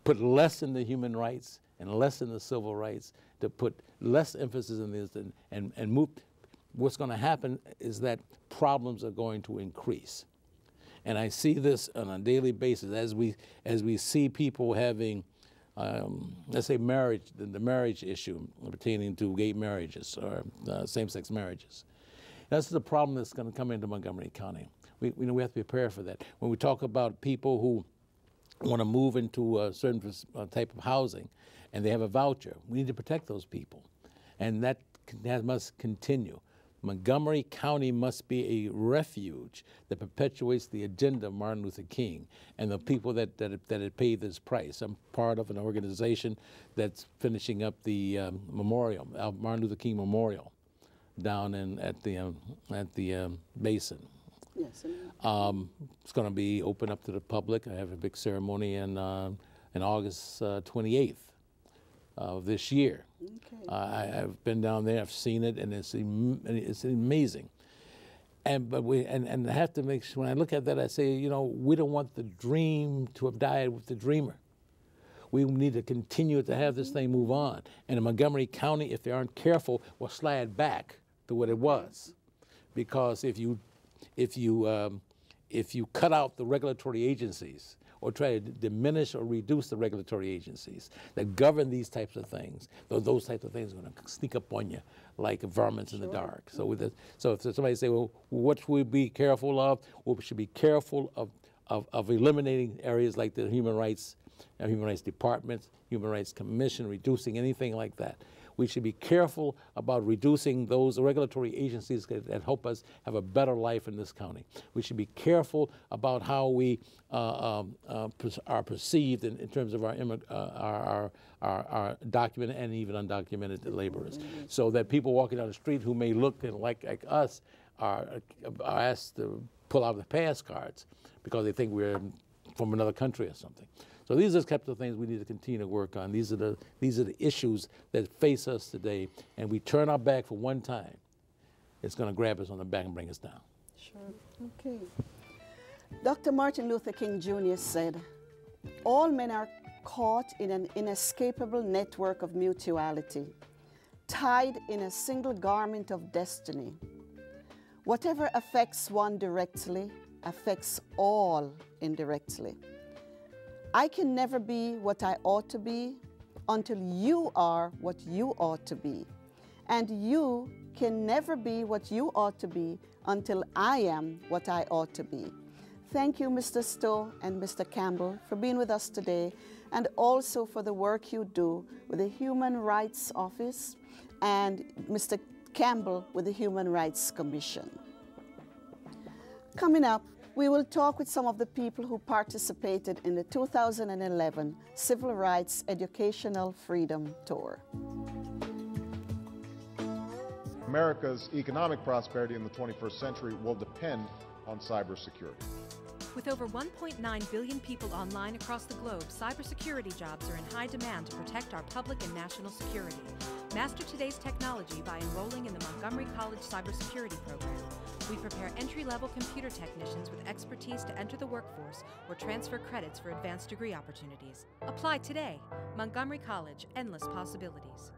put less into human rights and less into civil rights, to put less emphasis in this and move, what's going to happen is that problems are going to increase. And I see this on a daily basis as we see people having, let's say, the marriage issue pertaining to gay marriages or same-sex marriages. That's the problem that's going to come into Montgomery County. We have to prepare for that. When we talk about people who want to move into a certain type of housing and they have a voucher, we need to protect those people. And that must continue. Montgomery County must be a refuge that perpetuates the agenda of Martin Luther King and the people that had paid this price. I'm part of an organization that's finishing up the memorial, Martin Luther King Memorial, down at the basin. Yes. It's going to be open up to the public. I have a big ceremony in August 28th. Of this year. Okay. I've been down there, I've seen it, and it's amazing. But I have to make sure, when I look at that, I say, you know, we don't want the dream to have died with the dreamer. We need to continue to have this thing move on. And in Montgomery County, if they aren't careful, will slide back to what it was. Because if you cut out the regulatory agencies, or try to diminish or reduce the regulatory agencies that govern these types of things, those types of things are going to sneak up on you like vermins in the dark. So if somebody say, well, what should we be careful of? Well, we should be careful of eliminating areas like the human rights departments, human rights commission, reducing anything like that. We should be careful about reducing those regulatory agencies that help us have a better life in this county. We should be careful about how we are perceived in terms of our documented and even undocumented laborers, so that people walking down the street who may look like us are asked to pull out the pass cards because they think we're from another country or something. So these are the types of things we need to continue to work on. These are the issues that face us today, and we turn our back for one time, it's going to grab us on the back and bring us down. Sure. Okay. Dr. Martin Luther King Jr. said, "All men are caught in an inescapable network of mutuality. tied in a single garment of destiny. Whatever affects one directly affects all indirectly. I can never be what I ought to be until you are what you ought to be. And you can never be what you ought to be until I am what I ought to be. Thank you, Mr. Stowe and Mr. Campbell, for being with us today, and also for the work you do with the Human Rights Office and Mr. Campbell with the Human Rights Commission. Coming up, we will talk with some of the people who participated in the 2011 Civil Rights Educational Freedom Tour. America's economic prosperity in the 21st century will depend on cybersecurity. With over 1.9 billion people online across the globe, cybersecurity jobs are in high demand to protect our public and national security. Master today's technology by enrolling in the Montgomery College Cybersecurity Program. We prepare entry-level computer technicians with expertise to enter the workforce or transfer credits for advanced degree opportunities. Apply today. Montgomery College, endless possibilities.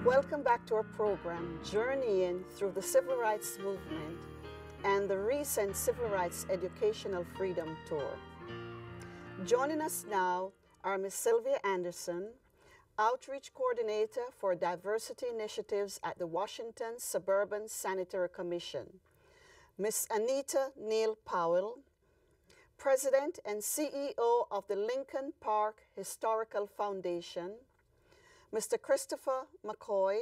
Welcome back to our program, journeying through the Civil Rights Movement and the recent Civil Rights Educational Freedom Tour. Joining us now are Ms. Sylvia Anderson, Outreach Coordinator for Diversity Initiatives at the Washington Suburban Sanitary Commission, Ms. Anita Neal Powell, President and CEO of the Lincoln Park Historical Foundation, Mr. Christopher McCoy,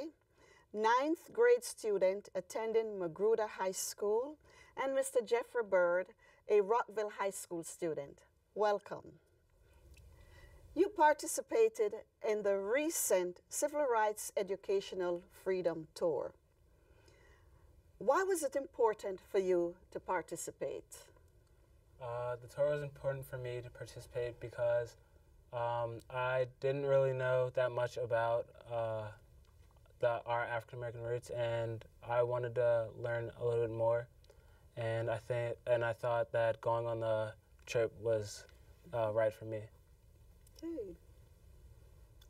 9th grade student attending Magruder High School, and Mr. Jeffrey Bird, a Rockville High School student. Welcome. You participated in the recent Civil Rights Educational Freedom Tour. Why was it important for you to participate? The tour was important for me to participate because I didn't really know that much about our African American roots, and I wanted to learn a little bit more. And I thought that going on the trip was right for me. Hey,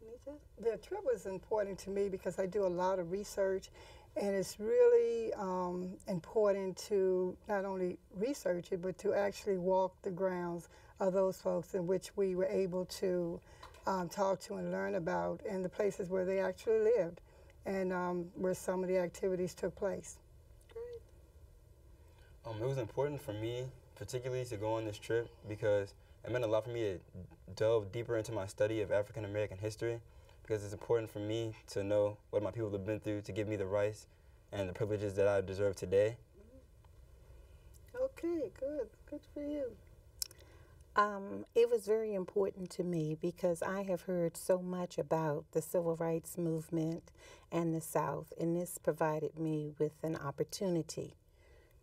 Anita? The trip was important to me because I do a lot of research, and it's really important to not only research it, but to actually walk the grounds of those folks in which we were able to talk to and learn about, and the places where they actually lived, and where some of the activities took place. Great. It was important for me, particularly to go on this trip, because it meant a lot for me to delve deeper into my study of African American history, because it's important for me to know what my people have been through to give me the rights and the privileges that I deserve today. Okay, good. Good for you. It was very important to me because I have heard so much about the civil rights movement and the South, and this provided me with an opportunity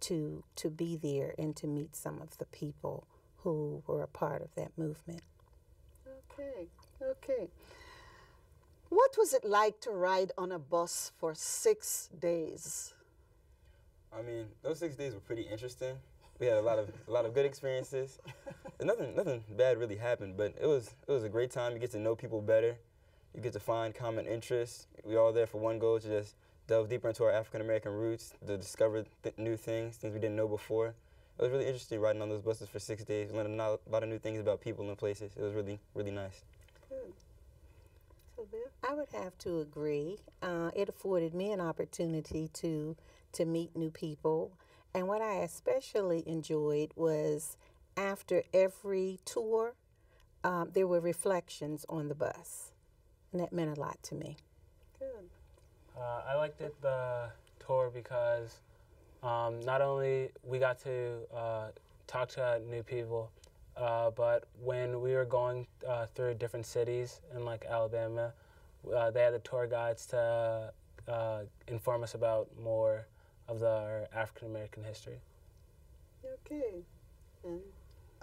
to be there and to meet some of the people who were a part of that movement. Okay, okay. What was it like to ride on a bus for 6 days? I mean, those 6 days were pretty interesting. We had a lot of good experiences. Nothing bad really happened, but it was a great time. You get to know people better. You get to find common interests. We all there for one goal, to just delve deeper into our African American roots, to discover new things we didn't know before. It was really interesting riding on those buses for 6 days, learning a lot of new things about people and places. It was really, really nice. Good. Sylvia? I would have to agree. It afforded me an opportunity to meet new people. And what I especially enjoyed was after every tour, there were reflections on the bus. And that meant a lot to me. Good. I liked the tour because not only we got to talk to new people, but when we were going through different cities in like Alabama, they had the tour guides to inform us about more of our African American history. Okay. And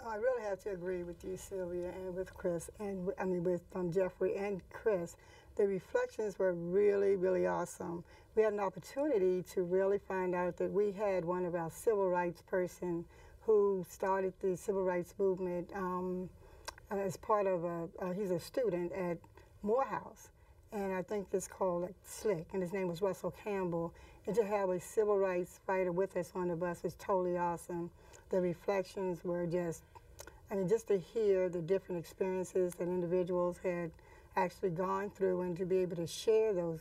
I really have to agree with you, Sylvia, and with Chris, and with Jeffrey and Chris. The reflections were really, really awesome. We had an opportunity to really find out that we had one of our civil rights person who started the civil rights movement as part of he's a student at Morehouse, and I think it's called like Slick, and his name was Russell Campbell. And to have a civil rights fighter with us on the bus was totally awesome. The reflections were just, I mean, just to hear the different experiences that individuals had actually gone through and to be able to share those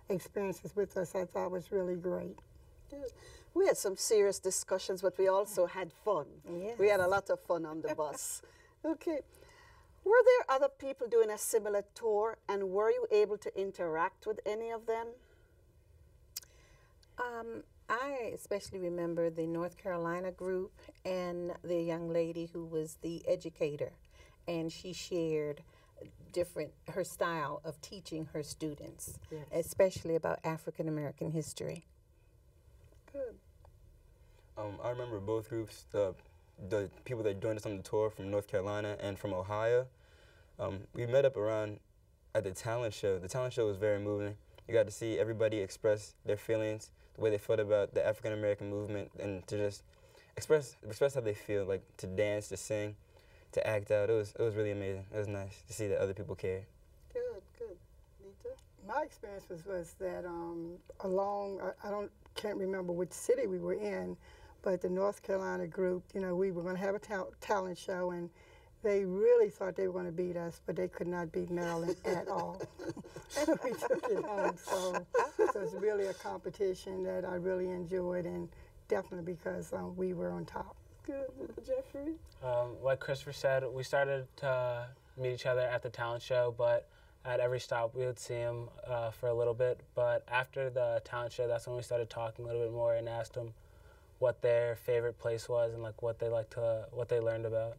experiences with us, I thought was really great. Good. We had some serious discussions, but we also had fun. Yes. We had a lot of fun on the bus. Okay. Were there other people doing a similar tour, and were you able to interact with any of them? I especially remember the North Carolina group and the young lady who was the educator, and she shared her style of teaching her students, yes, especially about African American history. Good. I remember both groups, the people that joined us on the tour from North Carolina and from Ohio. We met up around at the talent show. The talent show was very moving. You got to see everybody express their feelings, the way they felt about the African American movement, and to just express how they feel, like to dance, to sing, to act out. It was really amazing. It was nice to see that other people care. Good, good. Nita? My experience was that can't remember which city we were in, but the North Carolina group, you know, we were going to have a talent show, and they really thought they were going to beat us, but they could not beat Maryland at all. So we took it home. So it was really a competition that I really enjoyed, and definitely because we were on top. Good. Jeffrey? Like Christopher said, we started to meet each other at the talent show, but at every stop we would see him for a little bit. But after the talent show, that's when we started talking a little bit more and asked them what their favorite place was and like what they learned about.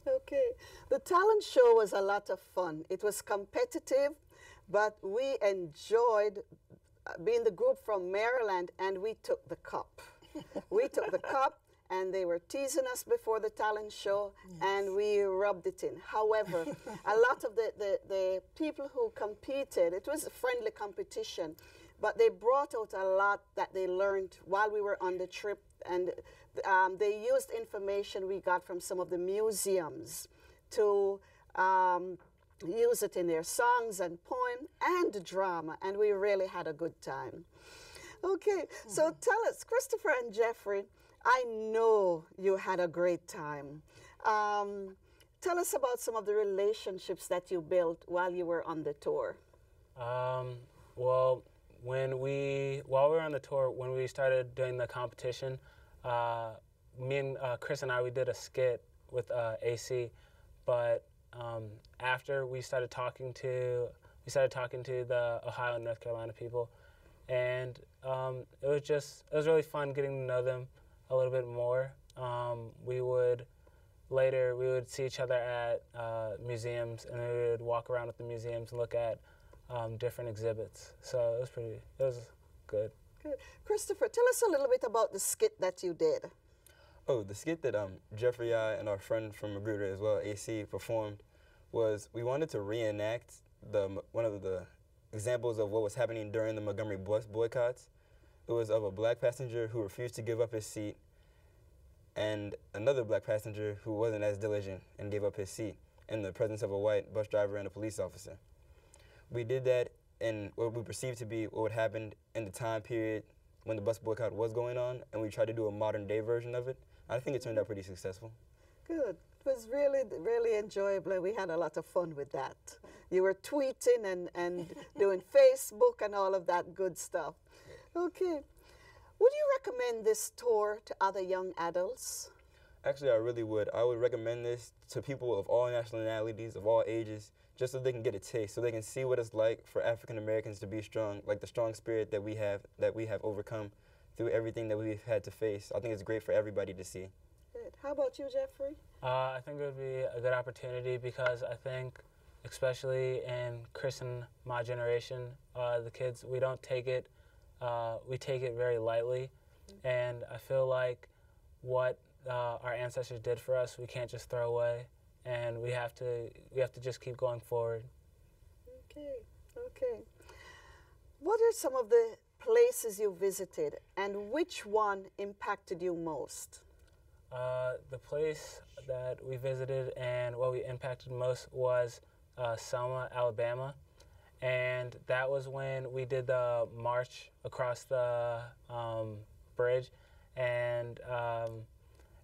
Okay. The talent show was a lot of fun. It was competitive, but we enjoyed being the group from Maryland, and we took the cup. We took the cup, and they were teasing us before the talent show, yes, and we rubbed it in. However, a lot of the people who competed, it was a friendly competition, but they brought out a lot that they learned while we were on the trip, and they used information we got from some of the museums to use it in their songs and poems and drama, and we really had a good time. Okay, so tell us, Christopher and Jeffrey, I know you had a great time. Tell us about some of the relationships that you built while you were on the tour. Well, while we were on the tour, when we started doing the competition, me and Chris and I, we did a skit with AC, but after we started talking to the Ohio and North Carolina people, and it was really fun getting to know them a little bit more. We would see each other at museums, and we would walk around at the museums and look at different exhibits. So it was good. Good. Christopher, tell us a little bit about the skit that you did. Oh, the skit that Jeffrey, I, and our friend from Magruder as well, AC, performed was we wanted to reenact one of the examples of what was happening during the Montgomery bus boycotts. It was of a black passenger who refused to give up his seat and another black passenger who wasn't as diligent and gave up his seat in the presence of a white bus driver and a police officer. We did that in what we perceived to be what happened in the time period when the bus boycott was going on, and we tried to do a modern day version of it. I think it turned out pretty successful. Good. It was really, really enjoyable. We had a lot of fun with that. You were tweeting and doing Facebook and all of that good stuff. Okay. Would you recommend this tour to other young adults? Actually, I really would. I would recommend this to people of all nationalities, of all ages, just so they can get a taste, so they can see what it's like for African Americans to be strong, like the strong spirit that we have overcome through everything that we've had to face. I think it's great for everybody to see. Good. How about you, Jeffrey? I think it would be a good opportunity because I think, especially in Chris and my generation, the kids, we don't take it, we take it very lightly, and I feel like what our ancestors did for us, we can't just throw away, and we have to just keep going forward. Okay, okay. What are some of the places you visited, and which one impacted you most? The place that we visited and what we impacted most was Selma, Alabama. And that was when we did the march across the bridge. And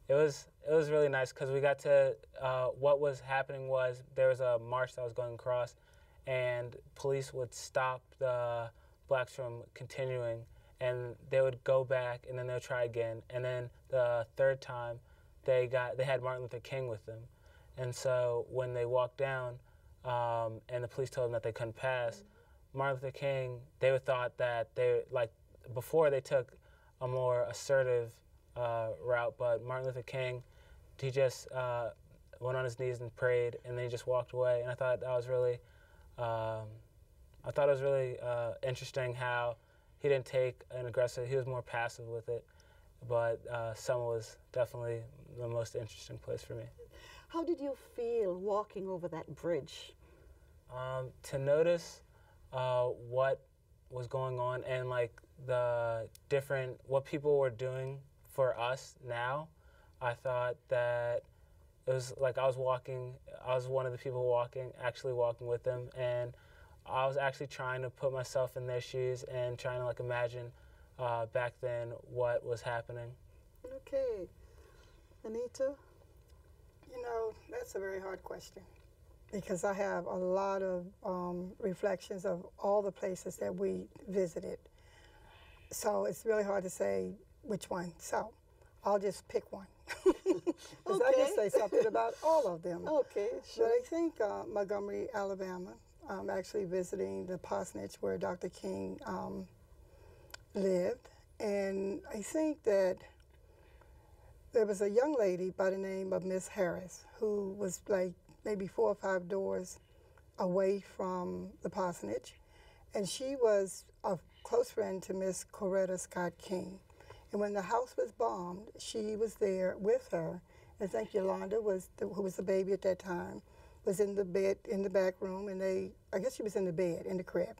it was really nice because we got to, what was happening was there was a march that was going across, and police would stop the blacks from continuing, and they would go back, and then they'll try again. And then the third time, they had Martin Luther King with them. And so when they walked down, and the police told them that they couldn't pass, Martin Luther King, they would thought that before they took a more assertive route, but Martin Luther King, he just went on his knees and prayed, and then he just walked away. And I thought that was really, interesting how he didn't take an aggressive, he was more passive with it. But Selma was definitely the most interesting place for me. How did you feel walking over that bridge? To notice what was going on and like what people were doing for us now, I thought that it was like I was one of the people actually walking with them, and I was actually trying to put myself in their shoes and trying to like imagine back then what was happening. Okay. Anita? You know, that's a very hard question because I have a lot of reflections of all the places that we visited. So it's really hard to say which one. So I'll just pick one. Because I can say something about all of them. Okay, sure. But I think Montgomery, Alabama, actually visiting the parsonage where Dr. King lived. And I think that there was a young lady by the name of Miss Harris who was like maybe 4 or 5 doors away from the parsonage. And she was a close friend to Miss Coretta Scott King. And when the house was bombed, she was there with her. I think Yolanda, who was the baby at that time, was in the bed in the back room, and I guess she was in the bed, in the crib.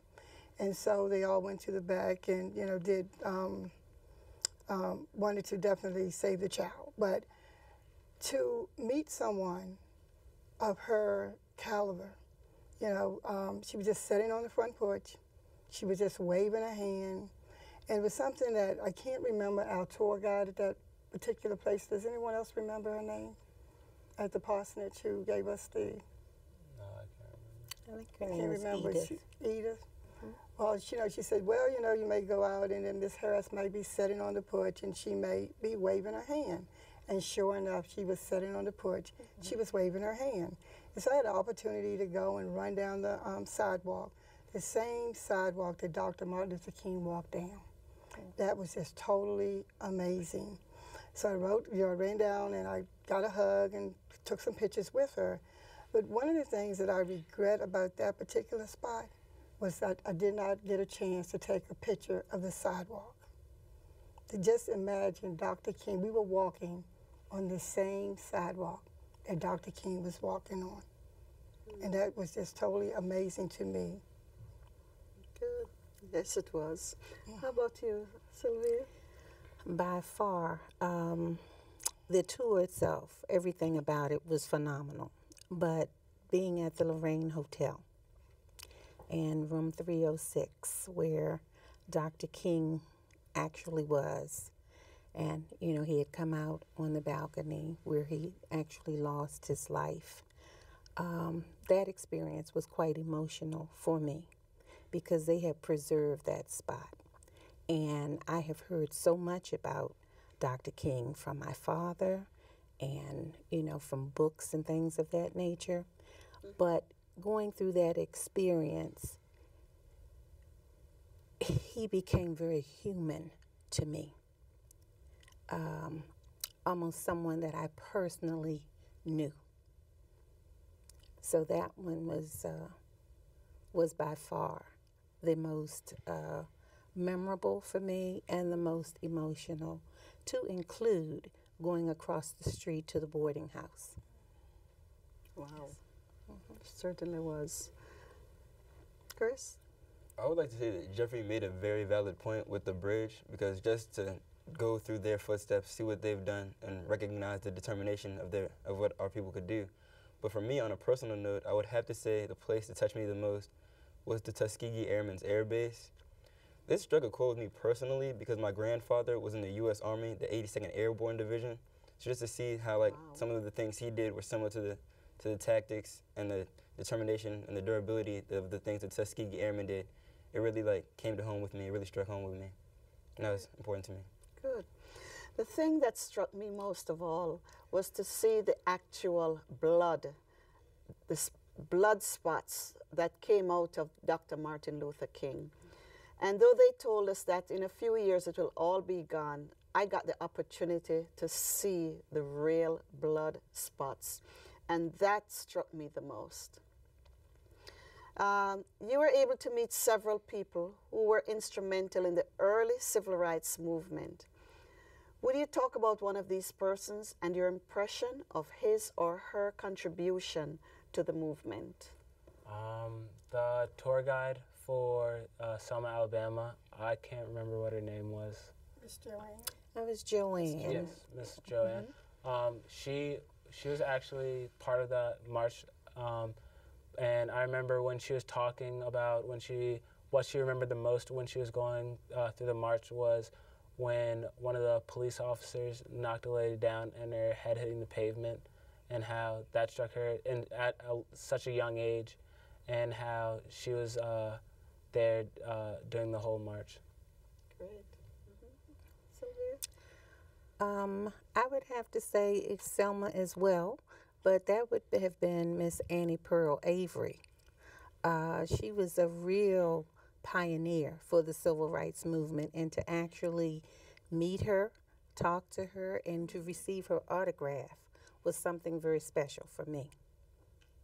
And so they all went to the back and, you know, wanted to definitely save the child. But to meet someone of her caliber, you know, she was just sitting on the front porch. She was just waving her hand. And it was something that I can't remember our tour guide at that particular place. Does anyone else remember her name at the parsonage who gave us the... No, I can't remember. I can't remember. Edith. Well, you know, she said, well, you know, you may go out and then Miss Harris may be sitting on the porch and she may be waving her hand. And sure enough, she was sitting on the porch. She was waving her hand. And so I had an opportunity to go and run down the sidewalk, the same sidewalk that Dr. Martin Luther King walked down. That was just totally amazing. So I ran down and I got a hug and took some pictures with her. But one of the things that I regret about that particular spot was that I did not get a chance to take a picture of the sidewalk. To just imagine Dr. King, we were walking on the same sidewalk that Dr. King was walking on. And that was just totally amazing to me. Good. Yes, it was. How about you, Sylvia? By far, the tour itself, everything about it was phenomenal. But being at the Lorraine Hotel and room 306, where Dr. King actually was, and, you know, he had come out on the balcony where he actually lost his life. That experience was quite emotional for me because they have preserved that spot. And I have heard so much about Dr. King from my father and, you know, from books and things of that nature. But going through that experience, he became very human to me. Almost someone that I personally knew. So that one was by far the most memorable for me and the most emotional, to include going across the street to the boarding house. Wow. Certainly was. Chris? I would like to say that Jeffrey made a very valid point with the bridge, because just to go through their footsteps, see what they've done, and recognize the determination of what our people could do. But for me, on a personal note, I would have to say the place that touched me the most was the Tuskegee Airmen's Airbase. This struck a chord with me personally because my grandfather was in the U.S. Army, the 82nd Airborne Division. So just to see how some of the things he did were similar to the tactics and the determination and the durability of the things that Tuskegee Airmen did, it really came to home with me. It really struck home with me, and that was important to me. Good. The thing that struck me most of all was to see the actual blood, the blood spots that came out of Dr. Martin Luther King. And though they told us that in a few years it will all be gone, I got the opportunity to see the real blood spots, and that struck me the most. You were able to meet several people who were instrumental in the early civil rights movement. Would you talk about one of these persons and your impression of his or her contribution to the movement? The tour guide for Selma, Alabama, I can't remember what her name was. Miss Joanne? That was Joanne. Yes, Miss Joanne. She was actually part of the march, and I remember when she was talking about what she remembered the most when she was going through the march was when one of the police officers knocked a lady down and her head hitting the pavement, and how that struck her at such a young age, and how she was there during the whole march. Great. I would have to say it's Selma as well, but that would have been Miss Annie Pearl Avery. She was a real pioneer for the civil rights movement, and to actually meet her, talk to her, and to receive her autograph was something very special for me.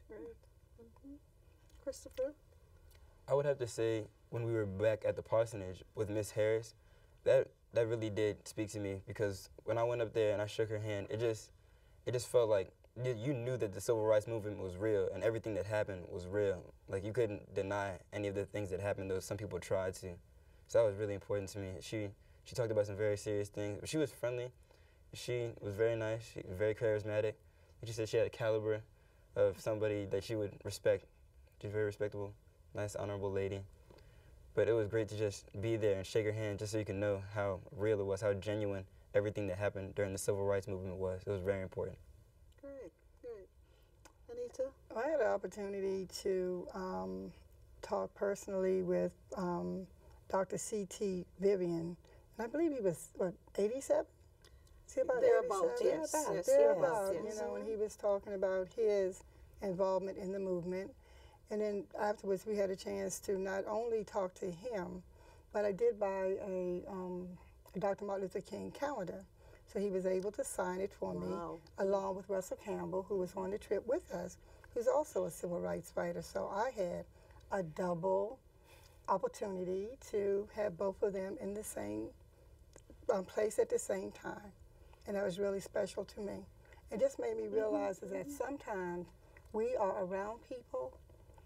Great. Christopher? I would have to say when we were back at the parsonage with Miss Harris, that really did speak to me, because when I went up there and I shook her hand, it just felt like you knew that the civil rights movement was real and everything that happened was real. Like, you couldn't deny any of the things that happened, though some people tried to. So that was really important to me. She talked about some very serious things, but she was friendly. She was very nice. She was very charismatic. And she said she had a caliber of somebody that she would respect. She's very respectable, nice, honorable lady. But it was great to just be there and shake her hand just so you can know how real it was, how genuine everything that happened during the civil rights movement was. It was very important. Great, great. Anita? I had an opportunity to talk personally with Dr. Ct Vivian, and I believe he was, what, 87? Is he about Thereabout, 87? yes. Thereabout, Yes. you know, and he was talking about his involvement in the movement. And then afterwards, we had a chance to not only talk to him, but I did buy a Dr. Martin Luther King calendar. So he was able to sign it for me, along with Russell Campbell, who was on the trip with us, who's also a civil rights fighter. So I had a double opportunity to have both of them in the same place at the same time. And that was really special to me. It just made me realize that sometimes we are around people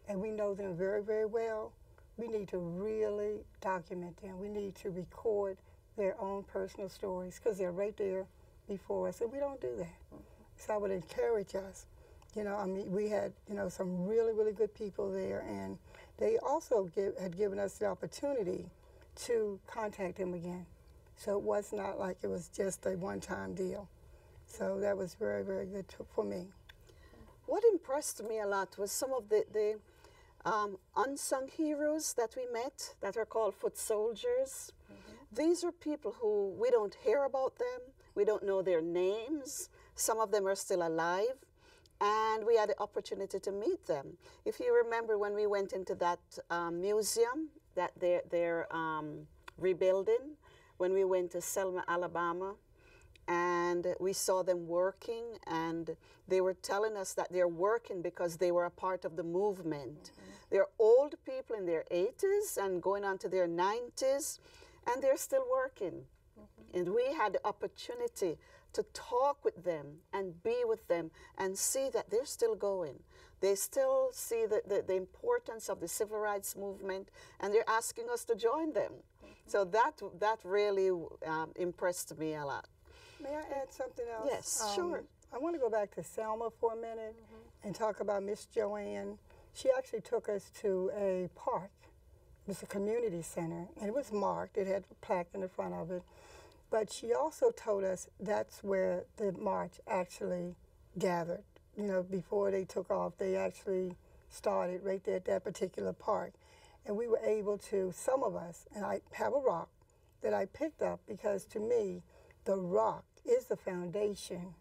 and we know them very, very well. We need to really document them. We need to record their own personal stories, because they're right there before us, and we don't do that. So I would encourage us. You know, I mean, we had, you know, some really, really good people there, and they also had given us the opportunity to contact them again. So it was not like it was just a one-time deal. So that was very, very good for me. What impressed me a lot was some of the unsung heroes that we met that are called foot soldiers. These are people who we don't hear about them, we don't know their names, some of them are still alive, and we had the opportunity to meet them. If you remember when we went into that museum that they're rebuilding, when we went to Selma, Alabama, and we saw them working, and they were telling us that they're working because they were a part of the movement. They're old people in their 80s and going on to their 90s, and they're still working. And we had the opportunity to talk with them and be with them and see that they're still going. They still see the importance of the civil rights movement, and they're asking us to join them. So that really impressed me a lot. May I add something else? Yes, sure. I want to go back to Selma for a minute and talk about Miss Joanne. She actually took us to a park. It was a community center, and it was marked. It had a plaque in the front of it. But she also told us that's where the march actually gathered. You know, before they took off, they actually started right there at that particular park. And we were able to, some of us, and I have a rock that I picked up because to me, the rock is the foundation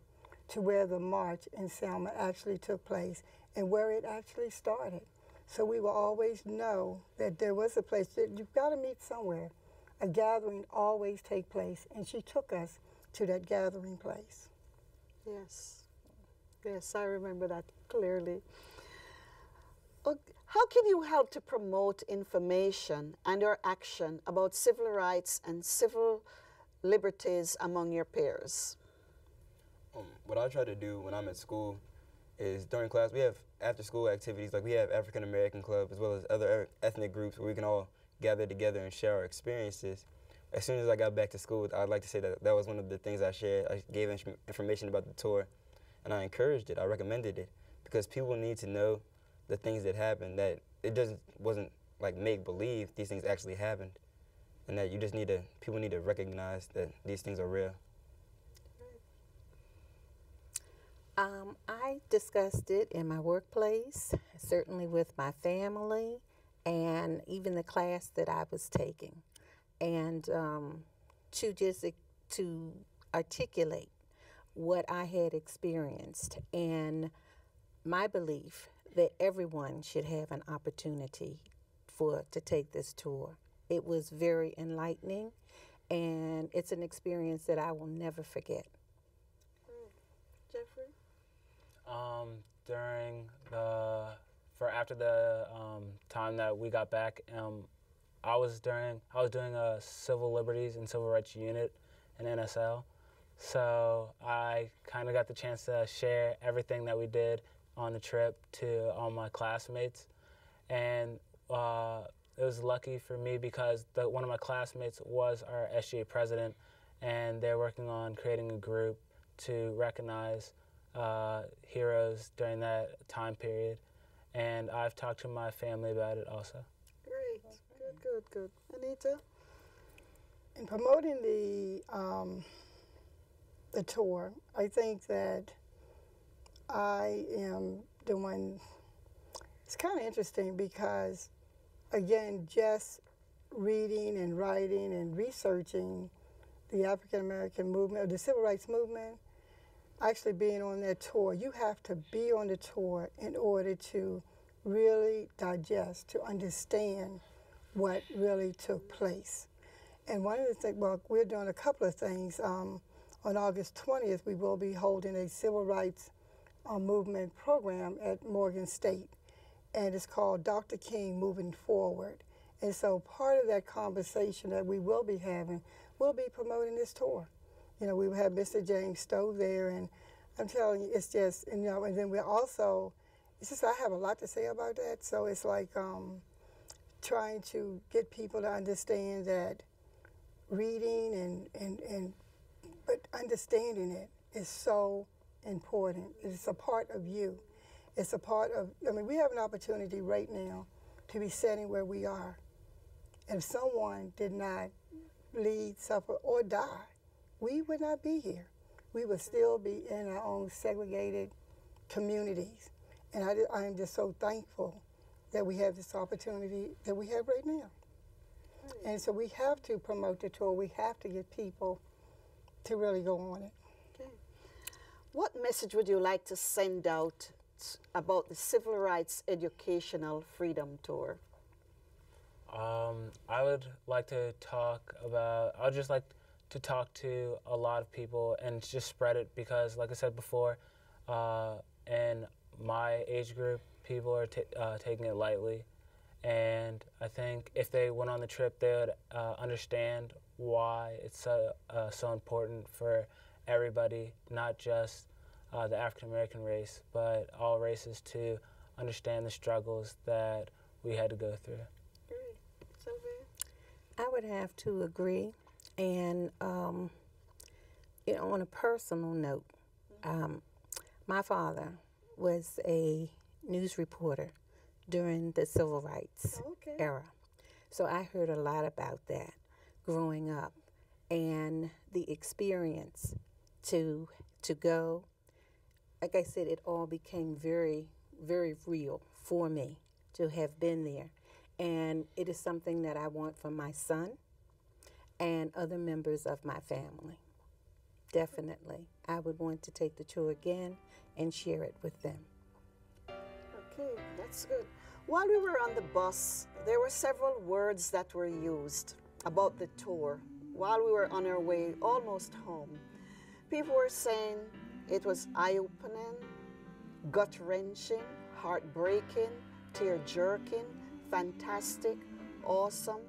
to where the march in Selma actually took place and where it actually started. So we will always know that there was a place that you've got to meet somewhere. A gathering always take place, and she took us to that gathering place. Yes. Yes, I remember that clearly. How can you help to promote information and or action about civil rights and civil liberties among your peers? What I try to do when I'm at school is during class, we have after-school activities, like we have African American Club as well as other ethnic groups where we can all gather together and share our experiences. As soon as I got back to school, I'd like to say that that was one of the things I shared. I gave information about the tour, and I encouraged it. I recommended it because people need to know the things that happened, that it wasn't like make-believe. These things actually happened, and that you just need to, people need to recognize that these things are real. I discussed it in my workplace, certainly with my family, and even the class that I was taking, and to articulate what I had experienced and my belief that everyone should have an opportunity to take this tour. It was very enlightening, and it's an experience that I will never forget. Jeffrey? After the time that we got back, I was doing a civil liberties and civil rights unit in NSL, so I kind of got the chance to share everything that we did on the trip to all my classmates, and it was lucky for me because one of my classmates was our SGA president, and they're working on creating a group to recognize heroes during that time period, and I've talked to my family about it also. Great, good. Anita? In promoting the tour, I think that I am doing, it's kind of interesting because, again, just reading and writing and researching the African American movement, or the civil rights movement, actually being on that tour, you have to be on the tour in order to really digest, to understand what really took place. And one of the things, well, we're doing a couple of things. On August 20th, we will be holding a civil rights movement program at Morgan State, and it's called Dr. King Moving Forward. And so part of that conversation that we will be having will be promoting this tour. You know, we will have Mr. James Stowe there, and I'm telling you, it's just, you know, and then we're also, it's just, I have a lot to say about that, so it's like trying to get people to understand that reading but understanding it is so important. It's a part of you. It's a part of, I mean, we have an opportunity right now to be sitting where we are. And if someone did not bleed, suffer, or die, we would not be here. We would still be in our own segregated communities. And I am just so thankful that we have this opportunity that we have right now. And so we have to promote the tour. We have to get people to really go on it. Okay. What message would you like to send out about the Civil Rights Educational Freedom Tour? I would like to talk about, I would just like to talk to a lot of people and just spread it because, like I said before, in my age group, people are taking it lightly. And I think if they went on the trip, they would understand why it's so important for everybody, not just the African American race, but all races, to understand the struggles that we had to go through. Great. Sylvia? I would have to agree. And, you know, on a personal note, my father was a news reporter during the civil rights era. So I heard a lot about that growing up, and the experience to go. Like I said, it all became very, very real for me to have been there. And it is something that I want for my son and other members of my family. Definitely. I would want to take the tour again and share it with them. Okay, that's good. While we were on the bus, there were several words that were used about the tour while we were on our way almost home. People were saying it was eye-opening, gut-wrenching, heartbreaking, tear-jerking, fantastic, awesome,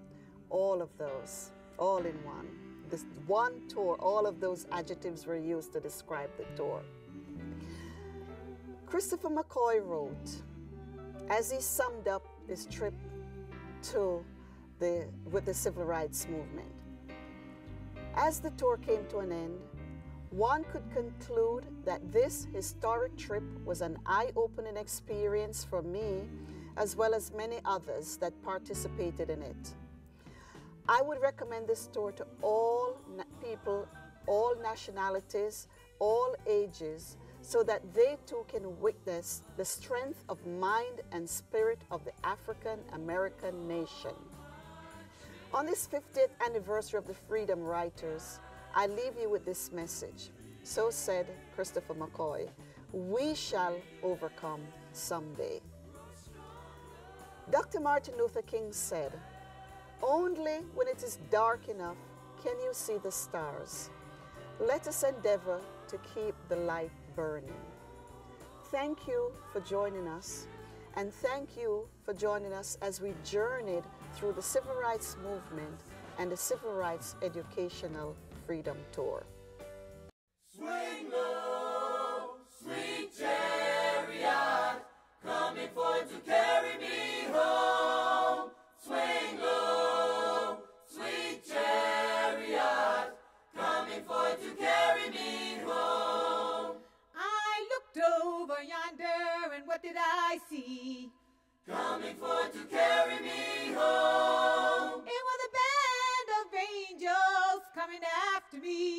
all of those, all in one. This one tour, all of those adjectives were used to describe the tour. Christopher McCoy wrote, as he summed up his trip with the civil rights movement, as the tour came to an end, one could conclude that this historic trip was an eye-opening experience for me, as well as many others that participated in it. I would recommend this tour to all people, all nationalities, all ages, so that they too can witness the strength of mind and spirit of the African American nation. On this 50th anniversary of the Freedom Writers, I leave you with this message. So said Christopher McCoy, we shall overcome someday. Dr. Martin Luther King said, only when it is dark enough can you see the stars. Let us endeavor to keep the light burning. Thank you for joining us, and thank you for joining us as we journeyed through the Civil Rights Movement and the Civil Rights Educational Freedom Tour. Swing low, sweet chariot, coming forth to carry me home. Swing low, sweet chariot, coming forth to carry me home. I looked over yonder, and what did I see? Coming forth to carry me home. It was a band of angels coming after me.